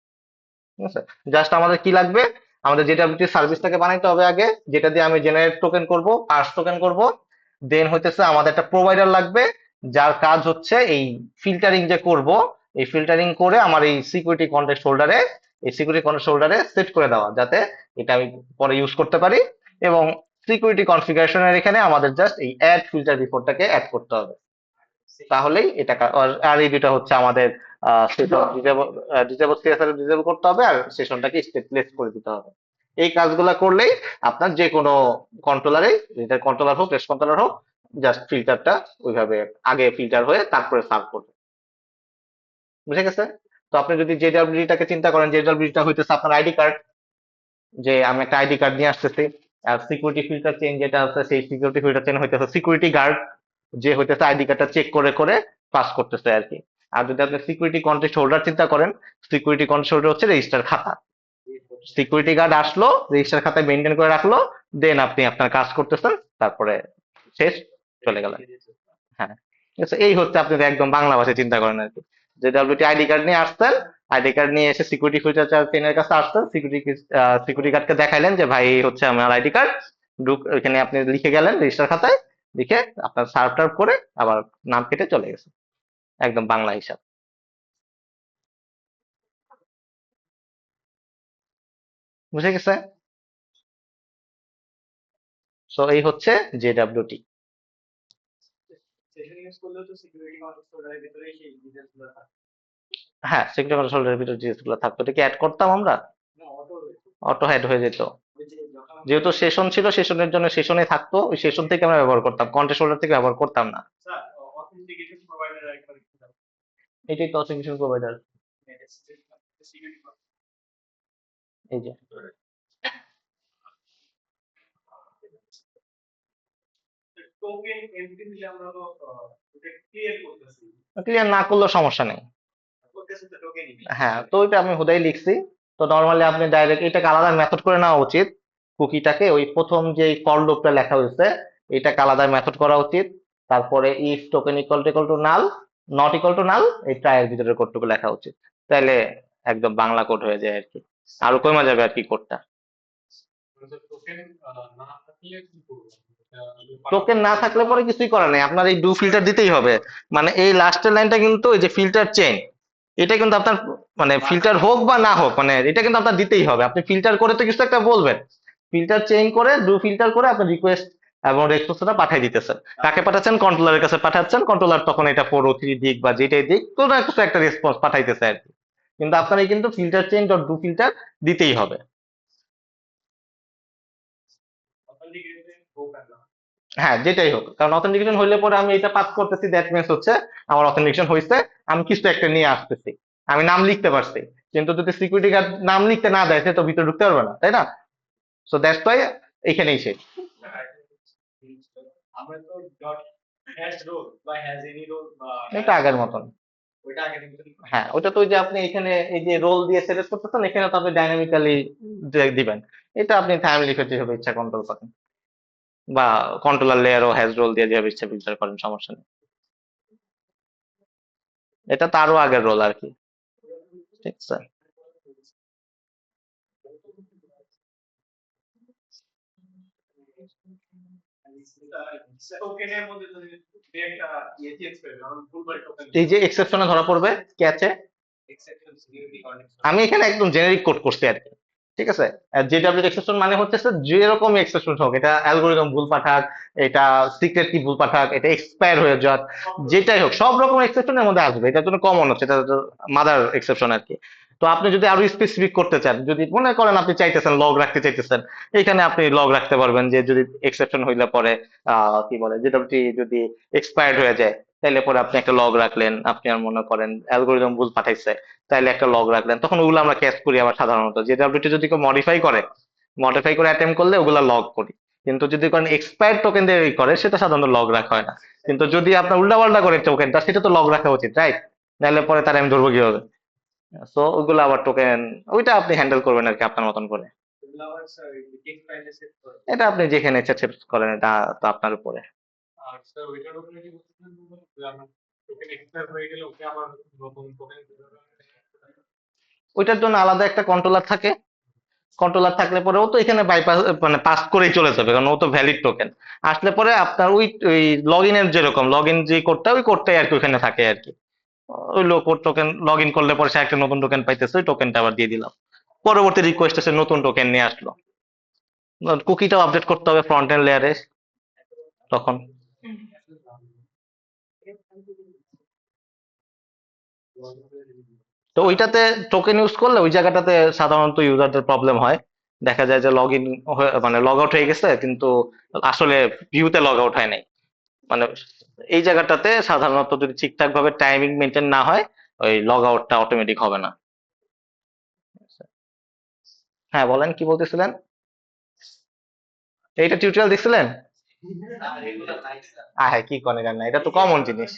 ঠিক আছে? জাস্ট আমাদের কি লাগবে, আমাদের জেডাব্লিউটি সার্ভিসটাকে বানাইতে হবে আগে, যেটা দিয়ে আমি জেনারেট টোকেন করব, পার্স টোকেন করব। দেন হইতেছে আমাদের একটা প্রোভাইডার লাগবে, যার কাজ হচ্ছে এই ফিল্টারিং যে করব, এই ফিল্টারিং করে আমার এই সিকিউরিটি কন্টেক্সট হোল্ডারে, এই সিকিউরিটি কন্টেক্সট হোল্ডারে সেট করে দেওয়া, যাতে এটা আমি পরে ইউজ করতে পারি। এবং সিকিউরিটি কনফিগারেশনের এখানে আমাদের জাস্ট এই অ্যাড ফিল্টার রিপোর্টটাকে অ্যাড করতে হবে, তাহলেই এটা আর এই দুটা হচ্ছে আমাদের ডিসেবল সিএসআর ডিসেবল করতে হবে, আর সেশনটাকে স্টেটলেস করে দিতে হবে। এই কাজগুলো করলেই আপনার যে কোনো কন্ট্রোলারে, যেটা কন্ট্রোলার হোক, রেস্ট কন্ট্রোলার হোক, জাস্ট ফিল্টারটা ওইভাবে আগে ফিল্টার হয়ে তারপরে সার্ভ করবে। বুঝে গেছে? তো আপনি যদি জেডাব্লিউটাকে চিন্তা করেন, জেডাব্লিউটা হইতেছে আপনার আইডি কার্ড, যে আমি একটা আইডি কার্ড নিয়ে আসতেছি। আর সিকিউরিটি ফিল্টার চেইন যেটা আছে, সেই সিকিউরিটি ফিল্টার চেইন হইতেছে সিকিউরিটি গার্ড, যে হইতেছে আইডি কার্ডটা চেক করে করে পাস করতেছে আর কি। আর যদি আপনি সিকিউরিটি কন্টেক্সট হোল্ডার চিন্তা করেন, সিকিউরিটি কন্টেক্সট হোল্ডার হচ্ছে রেজিস্টার খাতা। সিকিউরিটি গার্ড আসলো, রেজিস্টার খাতায় মেনটেন করে রাখলো, দেন আপনি আপনার কাজ করতেছেন, তারপরে শেষ, চলে গেলেন। হ্যাঁ, ঠিক আছে, এই হচ্ছে আপনি একদম বাংলা ভাষায় চিন্তা করেন আর কি। যে ডাব্লিউটি আইডি কার্ড নিয়ে আসতেন, আইডি কার্ড নিয়ে এসে সিকিউরিটি ফিচার চেনের কাছে আসতেন, সিকিউরিটি গার্ডকে দেখাইলেন যে ভাই এই হচ্ছে আমার আইডি কার্ড, এখানে আপনি লিখে গেলেন রেজিস্টার খাতায়, লিখে আপনার সার্ভ টার্ভ করে আবার নাম কেটে চলে গেছে, একদম বাংলা হিসাব। বুঝে গেছে? তো এই হচ্ছে জেডাব্লিউটি। সেশন ইউজ করলেও তো সিকিউরিটি কন্ট্রোলের ভিতরেই সেই ডিটেলস গুলো থাকে। হ্যাঁ, সিকিউরিটি কন্ট্রোলের ভিতরে জিনিসগুলো থাকতো, এটা কি অ্যাড করতাম আমরা? না, অটো রয়েছে। অটো হেড হয়ে যেত। ওই যে যখন আমরা যেহেতু সেশন ছিল, সেশনের জন্য সেশনে থাকতো, ওই সেশন থেকে আমরা ব্যবহার করতাম, কন্টেস্ট হোল্ডার থেকে ব্যবহার করতাম না। স্যার অথেন্টিকেশন প্রোভাইডার একবার একটু এটাই তো অথেন্টিকেশন প্রোভাইডার। সিকিউরিটি এই যে টোকেন এন্ট্রি দিলে আমরা তো ওটা ক্লিয়ার করতেছি, ক্লিয়ার না করলেও সমস্যা নেই। করতেছি তো টোকেনই নেই। হ্যাঁ, তো ওইটা আমি হুদাই লিখছি। তো নর্মালি আপনি ডাইরেক্ট এটাকে আলাদা মেথড করে নেওয়া উচিত। কুকিটাকে ওই প্রথম যে ফর লুপটা লেখা হয়েছে এটাকে আলাদা মেথড করা উচিত। তারপরে if token equal to null, not equal to নাল, এই ট্রায়ের ভিতরে কোডটুকু লেখা উচিত। তাহলে একদম বাংলা কোড হয়ে যায় আর কি, আরো কমে যাবে আর কি কোডটা। টোকেন না থাকলে কি করবো? টোকেন না থাকলে পরে কিছুই করার নেই, আপনার এই ডু ফিল্টার দিতেই হবে। মানে এই লাস্টের লাইনটা কিন্তু এই যে ফিল্টার চেইন, এটা কিন্তু আপনার মানে ফিল্টার হোক বা না হোক, মানে এটা কিন্তু আপনার দিতেই হবে। আপনি ফিল্টার করে তো কিছু একটা বলবেন, ফিল্টার চেইন করে ডু ফিল্টার করে আপনি রিকোয়েস্ট এবং রেসপন্সটা পাঠিয়ে দিতেছেন। কাকে পাঠাচ্ছেন? কন্ট্রোলারের কাছে পাঠাচ্ছেন, কন্ট্রোলার তখন এটা 403 দিক বা যেটাই দিক কোনো কিছু একটা রেসপন্স পাঠাইতেছে আর কি। কিন্তু আপনার এই কিন্তু filter chain dot do filter দিতেই হবে। অথেন্টিকেশন হোক আর না। হ্যাঁ, যেটাই হোক, কারণ অথেন্টিকেশন হইলে পরে আমি এটা পাস করতেছি, দ্যাট মিনস হচ্ছে আমার অথেন্টিকেশন হয়েছে, আমি কিছু একটা নিয়ে আসতেছি, আমি নাম লিখতে পারছি। কিন্তু যদি সিকিউরিটি গার্ড নাম লিখতে না দেয় সে তো ভিতরে ঢুকতে পারবে না, তাই না? সো দ্যাটস ওয়াই এখানেই শেষ। আমরা তো ডট হ্যাশ রোল বা হ্যাজ এনি রোল বা এটা আগের মতন। ওইটা আগে কিন্তু হ্যাঁ, ওটা তো ওই যে আপনি এখানে এই যে রোল দিয়ে সিলেক্ট করতেছেন, এখানে তো আপনি ডাইনামিক্যালি দিবেন। এটা আপনি টাইম লিখে যেভাবে ইচ্ছা কন্ট্রোল করেন, বা কন্ট্রোলার লেয়ারও হ্যাজ রোল দিয়ে যেভাবে ইচ্ছা ফিল্টার করেন, সমস্যা নেই। এটা তারও আগের রোল আর কি। ঠিক আছে। টোকেনের মধ্যে যদি একটা ইয়ে চেঞ্জ করে কারণ ভুলভাল টোকেন এই যে এক্সেপশনে ধরা পড়বে ক্যাচে, এক্সেপশন সিকিউরিটি কন্ডিশন। আমি এখানে একদম জেনেরিক কোড করছি আর কি। ঠিক আছে, জেডাব্লিউ এক্সেপশন মানে হচ্ছে যেরকম এক্সেপশন হোক, এটা অ্যালগোরিদম ভুল পাঠাক, এটা সিক্রেট কি ভুল পাঠাক, এটা এক্সপায়ার হয়ে যাক, যেটাই হোক সব রকম এক্সেপশনের মধ্যে আসবে, এটার জন্য কমন হচ্ছে, এটা মাদার এক্সেপশন আর কি। তো আপনি যদি আরো স্পেসিফিক করতে চান, যদি মনে করেন আপনি চাইতেছেন লগ রাখতে চাইতেছেন, এখানে আপনি লগ রাখতে পারবেন যে যদি এক্সেপশন হইলে পরে কি বলে জেডাব্লিউ যদি এক্সপায়ার্ড হয়ে যায়, তাহলে পরে আপনি একটা লগ রাখলেন। আপনি আর মনে করেন অ্যালগোরিদম ভুল পাঠাইছে, তাইলে একটা লগ রাখলেন, তখন ওগুলো আমরা ক্যাচ করি আবার সাধারণত। জেডাব্লিউটি যদি কেউ মডিফাই করে অ্যাটেম্প করলে ওগুলা লগ করি। কিন্তু যদি করেন এক্সপায়ার্ড টোকেন দিয়ে করে, সেটা সাধারণত লগ রাখা হয় না। কিন্তু যদি আপনার উল্টাপাল্টা করে টোকেনটা, সেটা তো লগ রাখা উচিত, রাইট? নাহলে পরে তার আমি ধরবো কিভাবে? সো ওগুলো আবার টোকেন, ওইটা আপনি হ্যান্ডেল করবেন আর কি আপনার মতন করে। এগুলো আবার স্যার টেক্সট ফাইলে সেট করে। এটা আপনি যেখানে ইচ্ছা সেট করেন, এটা তো আপনার উপরে। আর স্যার ওইটার উপরে কি বলছিলেন যে আমার টোকেন এক্সপায়ার হয়ে গেলে ওকে আমার নতুন টোকেন ওইটার জন্য আলাদা একটা কন্ট্রোলার থাকে। কন্ট্রোলার থাকলে পরে ও তো এখানে বাইপাস মানে পাস করেই চলে যাবে, কারণ ও তো ভ্যালিড টোকেন। আসলে পরে আপনার ওই ওই লগ ইনের যেরকম লগ ইন যে কোডটা, ওই কোডটাই আর কি ওখানে থাকে আর কি। ওই লো কোড টোকেন লগ ইন করলে পরে সে একটা নতুন টোকেন পাইতেছে, ওই টোকেনটা আবার দিয়ে দিলাম, পরবর্তী রিকোয়েস্টে সে নতুন টোকেন নিয়ে আসলো। কুকিটাও আপডেট করতে হবে ফ্রন্ট এন্ড লেয়ারে তখন। তো ওইটাতে টোকেন ইউজ করলে ওই জায়গাটাতে সাধারণত ইউজারদের প্রবলেম হয়। দেখা যায় যে লগ ইন মানে লগ আউট হয়ে গেছে, কিন্তু আসলে ভিউতে লগ আউট হয় নাই। মানে এই জায়গাটাতে সাধারণত যদি ঠিকঠাক ভাবে টাইমিং মেনটেন না হয়, ওই লগ আউটটা অটোমেটিক হবে না। হ্যাঁ, বলেন কি বলতেছিলেন? এইটা টিউটোরিয়াল দেখছিলেন? হ্যাঁ, কি করে না, এটা তো কমন জিনিস।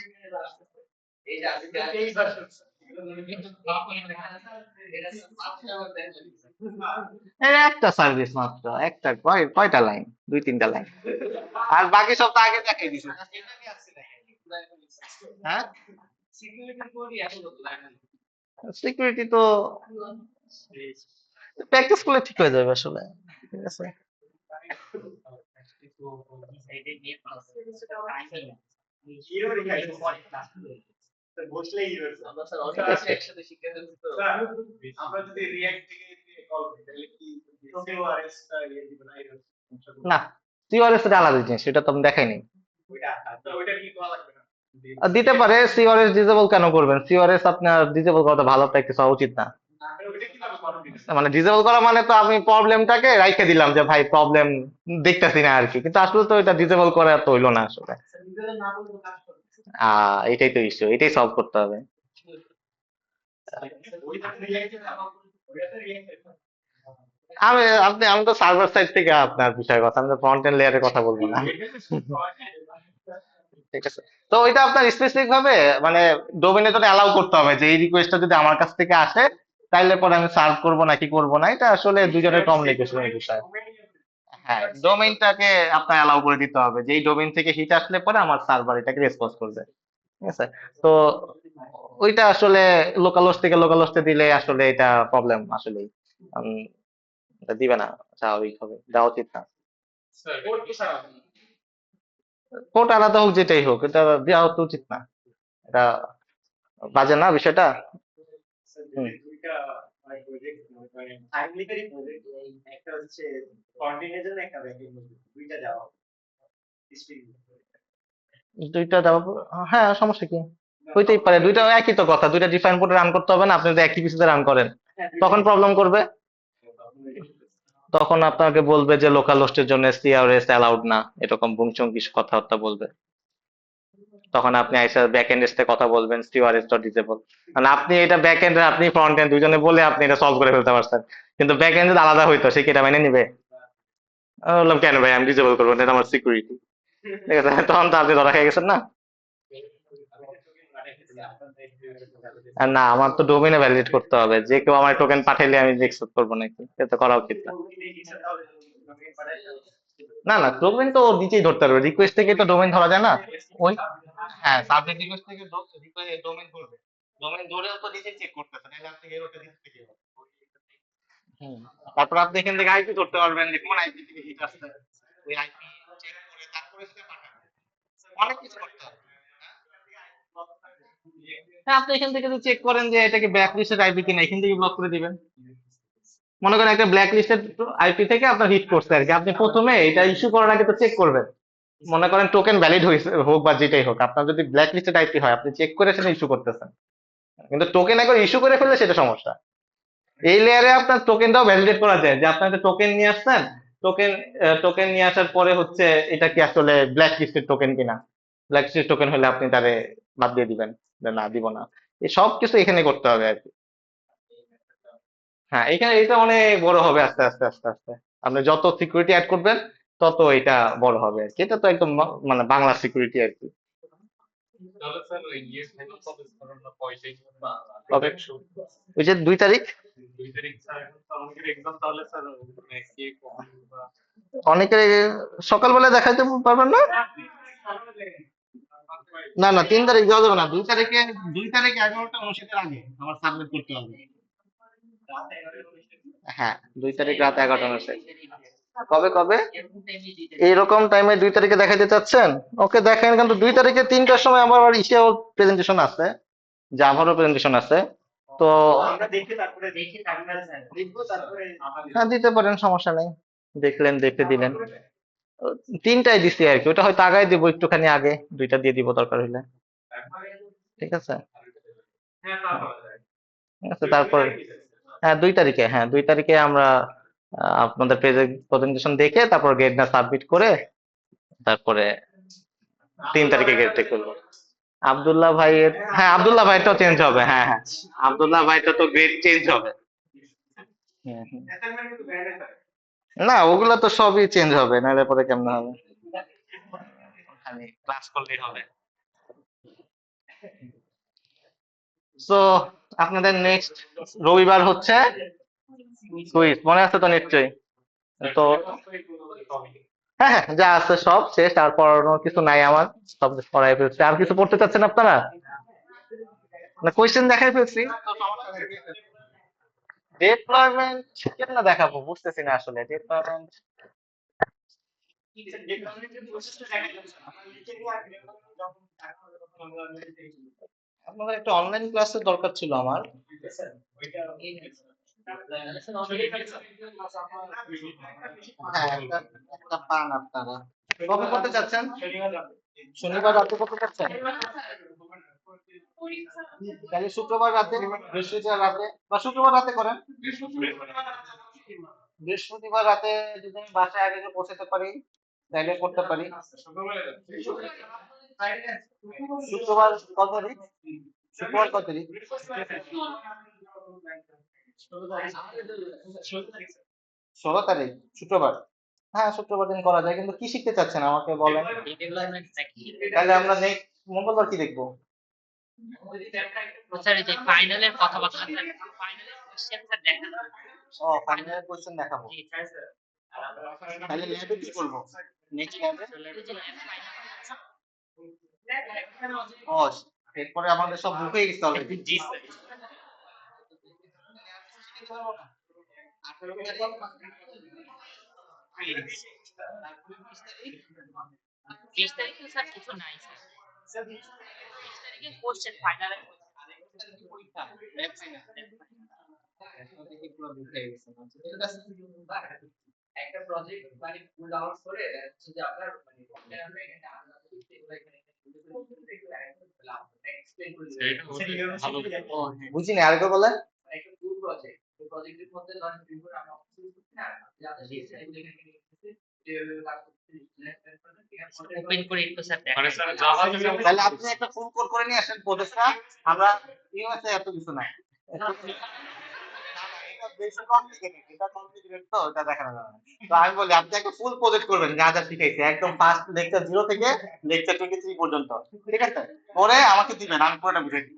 এর একটা সার্ভিস মাত্র, একটা কয়টা লাইন, 2-3টা লাইন, আর বাকি সব তো আগে দেখাই দিছি। হ্যাঁ, সিকিউরিটি তো প্র্যাকটিস করলে ঠিক হয়ে যাবে আসলে। ঠিক আছে, ঠিক আছে। না, সিওআরএস এটা আলাদা জিনিস, এটা তো আমি দেখাইনি। দিতে পারে, সিওআরএস ডিসেবল কেন করবেন? সিওআরএস আপনার ডিসেবল করা তো ভালো প্র্যাকটিস হওয়া উচিত না। মানে ডিসেবল করা মানে তো আমি প্রবলেমটাকে রাইখে দিলাম যে ভাই প্রবলেম দেখতেছি না আর কি, কিন্তু আসলে তো এটা ডিসেবল করা তো হইলো না আসলে। এটাই তো ইস্যু, এটাই সলভ করতে হবে। আমি তো সার্ভার সাইড থেকে আপনার বিষয়ের কথা, আমি তো ফ্রন্ট এন্ড লেয়ারের কথা বলবো না। ঠিক আছে, তো ওইটা আপনার স্পেসিফিক ভাবে মানে ডোমেনে তো অ্যালাউ করতে হবে যে এই রিকোয়েস্টটা যদি আমার কাছ থেকে আসে তাইলে পরে আমি সার্ভ করবো নাকি করবো না, এটা আসলে দুজনের কমিউনিকেশনের বিষয়। হ্যাঁ, ডোমেইনটাকে আপনার অ্যালাউ করে দিতে হবে যে এই ডোমেইন থেকে হিট আসলে পরে আমার সার্ভার এটাকে রেসপন্স করবে। ঠিক আছে, তো ওইটা আসলে লোকাল হোস্ট থেকে লোকাল হোস্টে দিলে আসলে এটা প্রবলেম আসলেই। উম, এটা দিবে না, স্বাভাবিক হবে, দেওয়া উচিত না। কোর্ট আলাদা হোক যেটাই হোক, এটা দেওয়া তো উচিত না, এটা বাজে না বিষয়টা। হুম। দুইটা দেওয়া, হ্যাঁ সমস্যা কি, হইতেই পারে, দুইটা একই তো কথা, দুইটা ডিফারেন্ট পোর্টে রান করতে হবে না, আপনি যদি একই পিসিতে রান করেন তখন প্রবলেম করবে। তখন আপনাকে বলবে যে লোকাল হোস্টের জন্য সিআরএস অ্যালাউড না, এরকম বুংচুং কিছু কথাবার্তা বলবে। তখন আপনি আইসা ব্যাক এন্ড থেকে কথা বলবেন সিআরএস ডট ডিসেবল, মানে আপনি এটা ব্যাক এন্ড আপনি ফ্রন্ট এন্ড দুজনে বলে আপনি এটা সলভ করে ফেলতে পারছেন, কিন্তু ব্যাক এন্ড যদি আলাদা হইতো সে কি এটা মেনে নিবে? আমি বললাম কেন ভাই, আমি ডিসেবল করবো না, এটা আমার সিকিউরিটি। ঠিক আছে, তখন তো আপনি ধরা খেয়ে গেছেন না। আর না, আমার তো ডোমেইনে ভ্যালিডেট করতে হবে, যে কেউ আমার টোকেন পাঠাইলে আমি একসেপ্ট করবো নাকি, এটা করা উচিত না। না না, ডোমেইন তো ওর নিচেই ধরতে পারবে, রিকোয়েস্ট থেকে তো ডোমেইন ধরা যায় না। ওই, হ্যাঁ সাবজেক্ট রিকোয়েস্ট থেকে ডোমেইন ধরবে, ডোমেইন ধরেও তো নিচে চেক করতেছে, নাহলে আপনি এরোটা দিতে কি হবে? হুম। তারপর আপনি এখান থেকে আইপি ধরতে পারবেন যে কোন আইপি থেকে হিট আসছে, ওই আইপি চেক করে তারপরে সেটা পাঠাবেন। অনেক কিছু করতে হবে। হ্যাঁ, আপনি এখান থেকে যদি চেক করেন যে এটাকে ব্ল্যাক লিস্টেড আইপি কিনা, এখান থেকে ব্লক করে দিবেন। মনে করেন একটা ব্ল্যাক লিস্টেড আইপি থেকে আপনার হিট করছে আর কি, আপনি প্রথমে এটা ইস্যু করার আগে তো চেক করবেন। মনে করেন টোকেন ভ্যালিড হয়েছে হোক বা যেটাই হোক, আপনার যদি ব্ল্যাক লিস্টেড আইপি হয় আপনি চেক করে সেটা ইস্যু করতেছেন, কিন্তু টোকেন একবার ইস্যু করে ফেললে সেটা সমস্যা। এই লেয়ারে আপনার টোকেনটাও ভ্যালিডেট করা যায় যে আপনি একটা টোকেন নিয়ে আসছেন, টোকেন টোকেন নিয়ে আসার পরে হচ্ছে এটা কি আসলে ব্ল্যাক লিস্টেড টোকেন কিনা, ব্ল্যাক লিস্টেড টোকেন হলে আপনি তারে বাদ দিয়ে দিবেন, যে না দিব না। এই সব কিছু এখানে করতে হবে আর কি। হ্যাঁ, এখানে এটা অনেক বড় হবে আস্তে আস্তে আস্তে আস্তে, আপনি যত সিকিউরিটি অ্যাড করবেন তত এটা বড় হবে আর কি, এটা তো একদম মানে বাংলা সিকিউরিটি আর কি। তাহলে স্যার ইয়ে ফাইনাল কবে করার না পয়সাই তবে প্রজেক্ট শুরু ওই যে 2 তারিখ, 2 তারিখ স্যার এখন তো আমাদের এক্সাম, তাহলে স্যার মানে কে কখন বা অনেকের সকালবেলা দেখাইতে পারবেন না। না না, 3 তারিখ দেওয়া যাবে না, 2 তারিখে, 2 তারিখে 11টা 59 আগে আমার সাবমিট করতে হবে। হ্যাঁ, 2 তারিখ রাত 11টা 59। কবে কবে এইরকম টাইমে 2 তারিখে দেখাইতে চাচ্ছেন? ওকে দেখেন, কিন্তু 2 তারিখে 3টার সময় আমার আবার ইসেও প্রেজেন্টেশন আছে, জাভারও প্রেজেন্টেশন আছে। তো হ্যাঁ দিতে পারেন, সমস্যা নেই, দেখলেন দেখে দিলেন। ও, 3টায় দিছি আর কি, ওটা হয়তো আগায় দিব একটুখানি আগে, 2টা দিয়ে দিব দরকার হইলে। ঠিক আছে। হ্যাঁ, ঠিক আছে, তারপর হ্যাঁ 2 তারিখে, হ্যাঁ 2 তারিখে আমরা আপনাদের প্রেজেন্টেশন দেখে তারপর গেটটা সাবমিট করে তারপরে 3 তারিখে গেটটা করবো। আব্দুল্লাহ ভাইয়ের, হ্যাঁ আব্দুল্লাহ ভাইটাও চেঞ্জ হবে, হ্যাঁ হ্যাঁ, আব্দুল্লাহ ভাইটা তো গ্রেড চেঞ্জ হবে। হুম, হুম। না ওগুলা তো সবই চেঞ্জ হবে, নাহলে পরে কেমন হবে, খালি ক্লাস করলেই হবে। তো আপনাদের নেক্সট রবিবার হচ্ছে কুইজ, মনে আছে তো নিশ্চয়ই? তো হ্যাঁ হ্যাঁ, যা আছে সব শেষ, আর পড়ানোর কিছু নাই আমার, সব পড়াই ফেলছি। আর কিছু পড়তে চাচ্ছেন আপনারা? না, কোয়েশ্চেন দেখাই ফেলছি। ডিপ্লয়মেন্ট কেন দেখাবো বুঝতেছি না আসলে, ডিপ্লয়মেন্ট আপনাদের একটা অনলাইন ক্লাসের দরকার ছিল আমার। হ্যাঁ, একটা পান আপনারা। কবে করতে চাচ্ছেন? শনিবার রাতে করতে চাচ্ছেন? তাহলে শুক্রবার রাতে, বৃহস্পতিবার রাতে, বা শুক্রবার রাতে করেন। বৃহস্পতিবার রাতে যদি আমি বাসায় আগে গিয়ে পৌঁছাতে পারি তাহলে করতে পারি। শুক্রবার কত তারিখ? শুক্রবার কত তারিখ? 16 তারিখ শুক্রবার। হ্যাঁ, শুক্রবার দিন করা যায়, কিন্তু কি শিখতে চাচ্ছেন আমাকে বলেন। তাহলে আমরা নেক্সট মঙ্গলবার কি দেখবো? স্যার এই যে ফাইনালের কথাবার্তা স্যার, ফাইনালের কোশ্চেন স্যার দেখান। ও, ফাইনাল কোশ্চেন দেখাবো। জি তাহলে ল্যাবে কি করবো? নেক্সট ল্যাবে এই যে lab final। ও, এরপরে আমাদের সব বুক হয়ে গেছে অলরেডি। জি স্যার। 20 তারিখে স্যার কিছু নাই স্যার। 20 তারিখে কোশ্চেন ফাইনালের পরীক্ষা, ল্যাব ফাইনাল। এখন থেকে পুরো বুক হয়ে গেছে। ঠিক আছে। একটা প্রজেক্ট মানে ফুল ডাউনলোড করে হচ্ছে যে আপনার মানে এক্সপ্লেইন করে দিবেন। বুঝিনি, আরেকবার বলেন। একটা ফুল প্রজেক্ট, এই প্রজেক্টের মধ্যে ধরেন বিভিন্ন আমরা অফিস করছি না, যাদের এগুলো এখানে লিখতেছি যে কাজ করতে ওপেন করে একটু স্যার মানে দেখেন। স্যার জাভা তাহলে আপনি একটা ফুল কোড করে নিয়ে আসেন প্রজেক্টটা। আমরা ইউএসএ এত কিছু নাই। এটা বেশি কমপ্লিকেটেড, এটা কমপ্লিকেটেড তো এটা দেখানো যাবে না। তো আমি বলি আপনি একটা ফুল প্রজেক্ট করবেন, যা যা শিখাইছে একদম ফার্স্ট লেকচার 0 থেকে লেকচার 23 পর্যন্ত। ঠিক আছে, পরে আমাকে দিবেন, আমি পুরোটা বুঝাই দিব।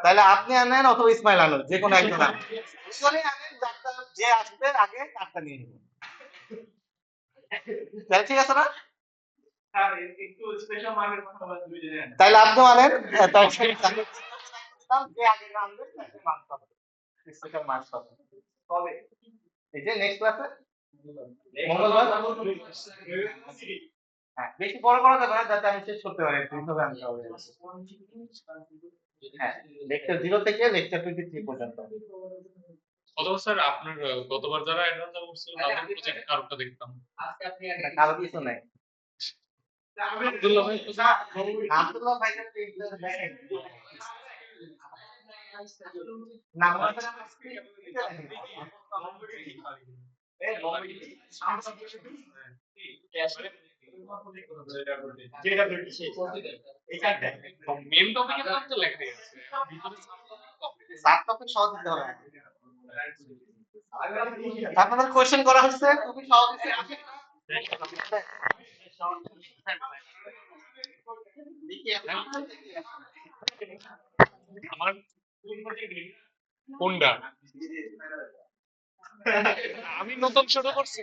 তাহলে আপনি আনেন অথবা ইসমাইল আনুন, যে কোনো একজন আনেন। দুজনেই আনেন, যে আসবে আগে কার্ডটা নিয়ে নেবেন। তাহলে ঠিক আছে না? স্যার একটু স্পেশাল মার্কের কথা বলেন দুই দিন। তাহলে আপনিও আনেন। তাহলে যে আগে আনবে তাকে মার্কস পাবে, স্পেশাল মার্কস পাবে। কবে? এই যে নেক্সট ক্লাসে মঙ্গলবার। হ্যাঁ, বেশি বড় করা যাবে না, যাতে আমি শেষ করতে পারি। এইভাবে আনতে হবে। হ্যাঁ, লেকচার 0 থেকে লেকচার 23 পর্যন্ত। অথবা স্যার আপনার গতবার যারা অ্যাডভান্স করছিল তাদের প্রজেক্ট কারোটা দেখতাম। আজকে আপনি এটা কারো কিছু নাই। আব্দুল্লাহ ভাই আব্দুল্লাহ ভাইকে তো এইগুলো দেখেন। না, আমার তো মেন টপিকের নাম তো লেখাই আছে। সাত টপিক সহজ দিতে হবে। আপনাদের কোশ্চেন করা হচ্ছে খুবই সহজ হচ্ছে। আমার কোনটা? আমি নতুন শুরু করছি।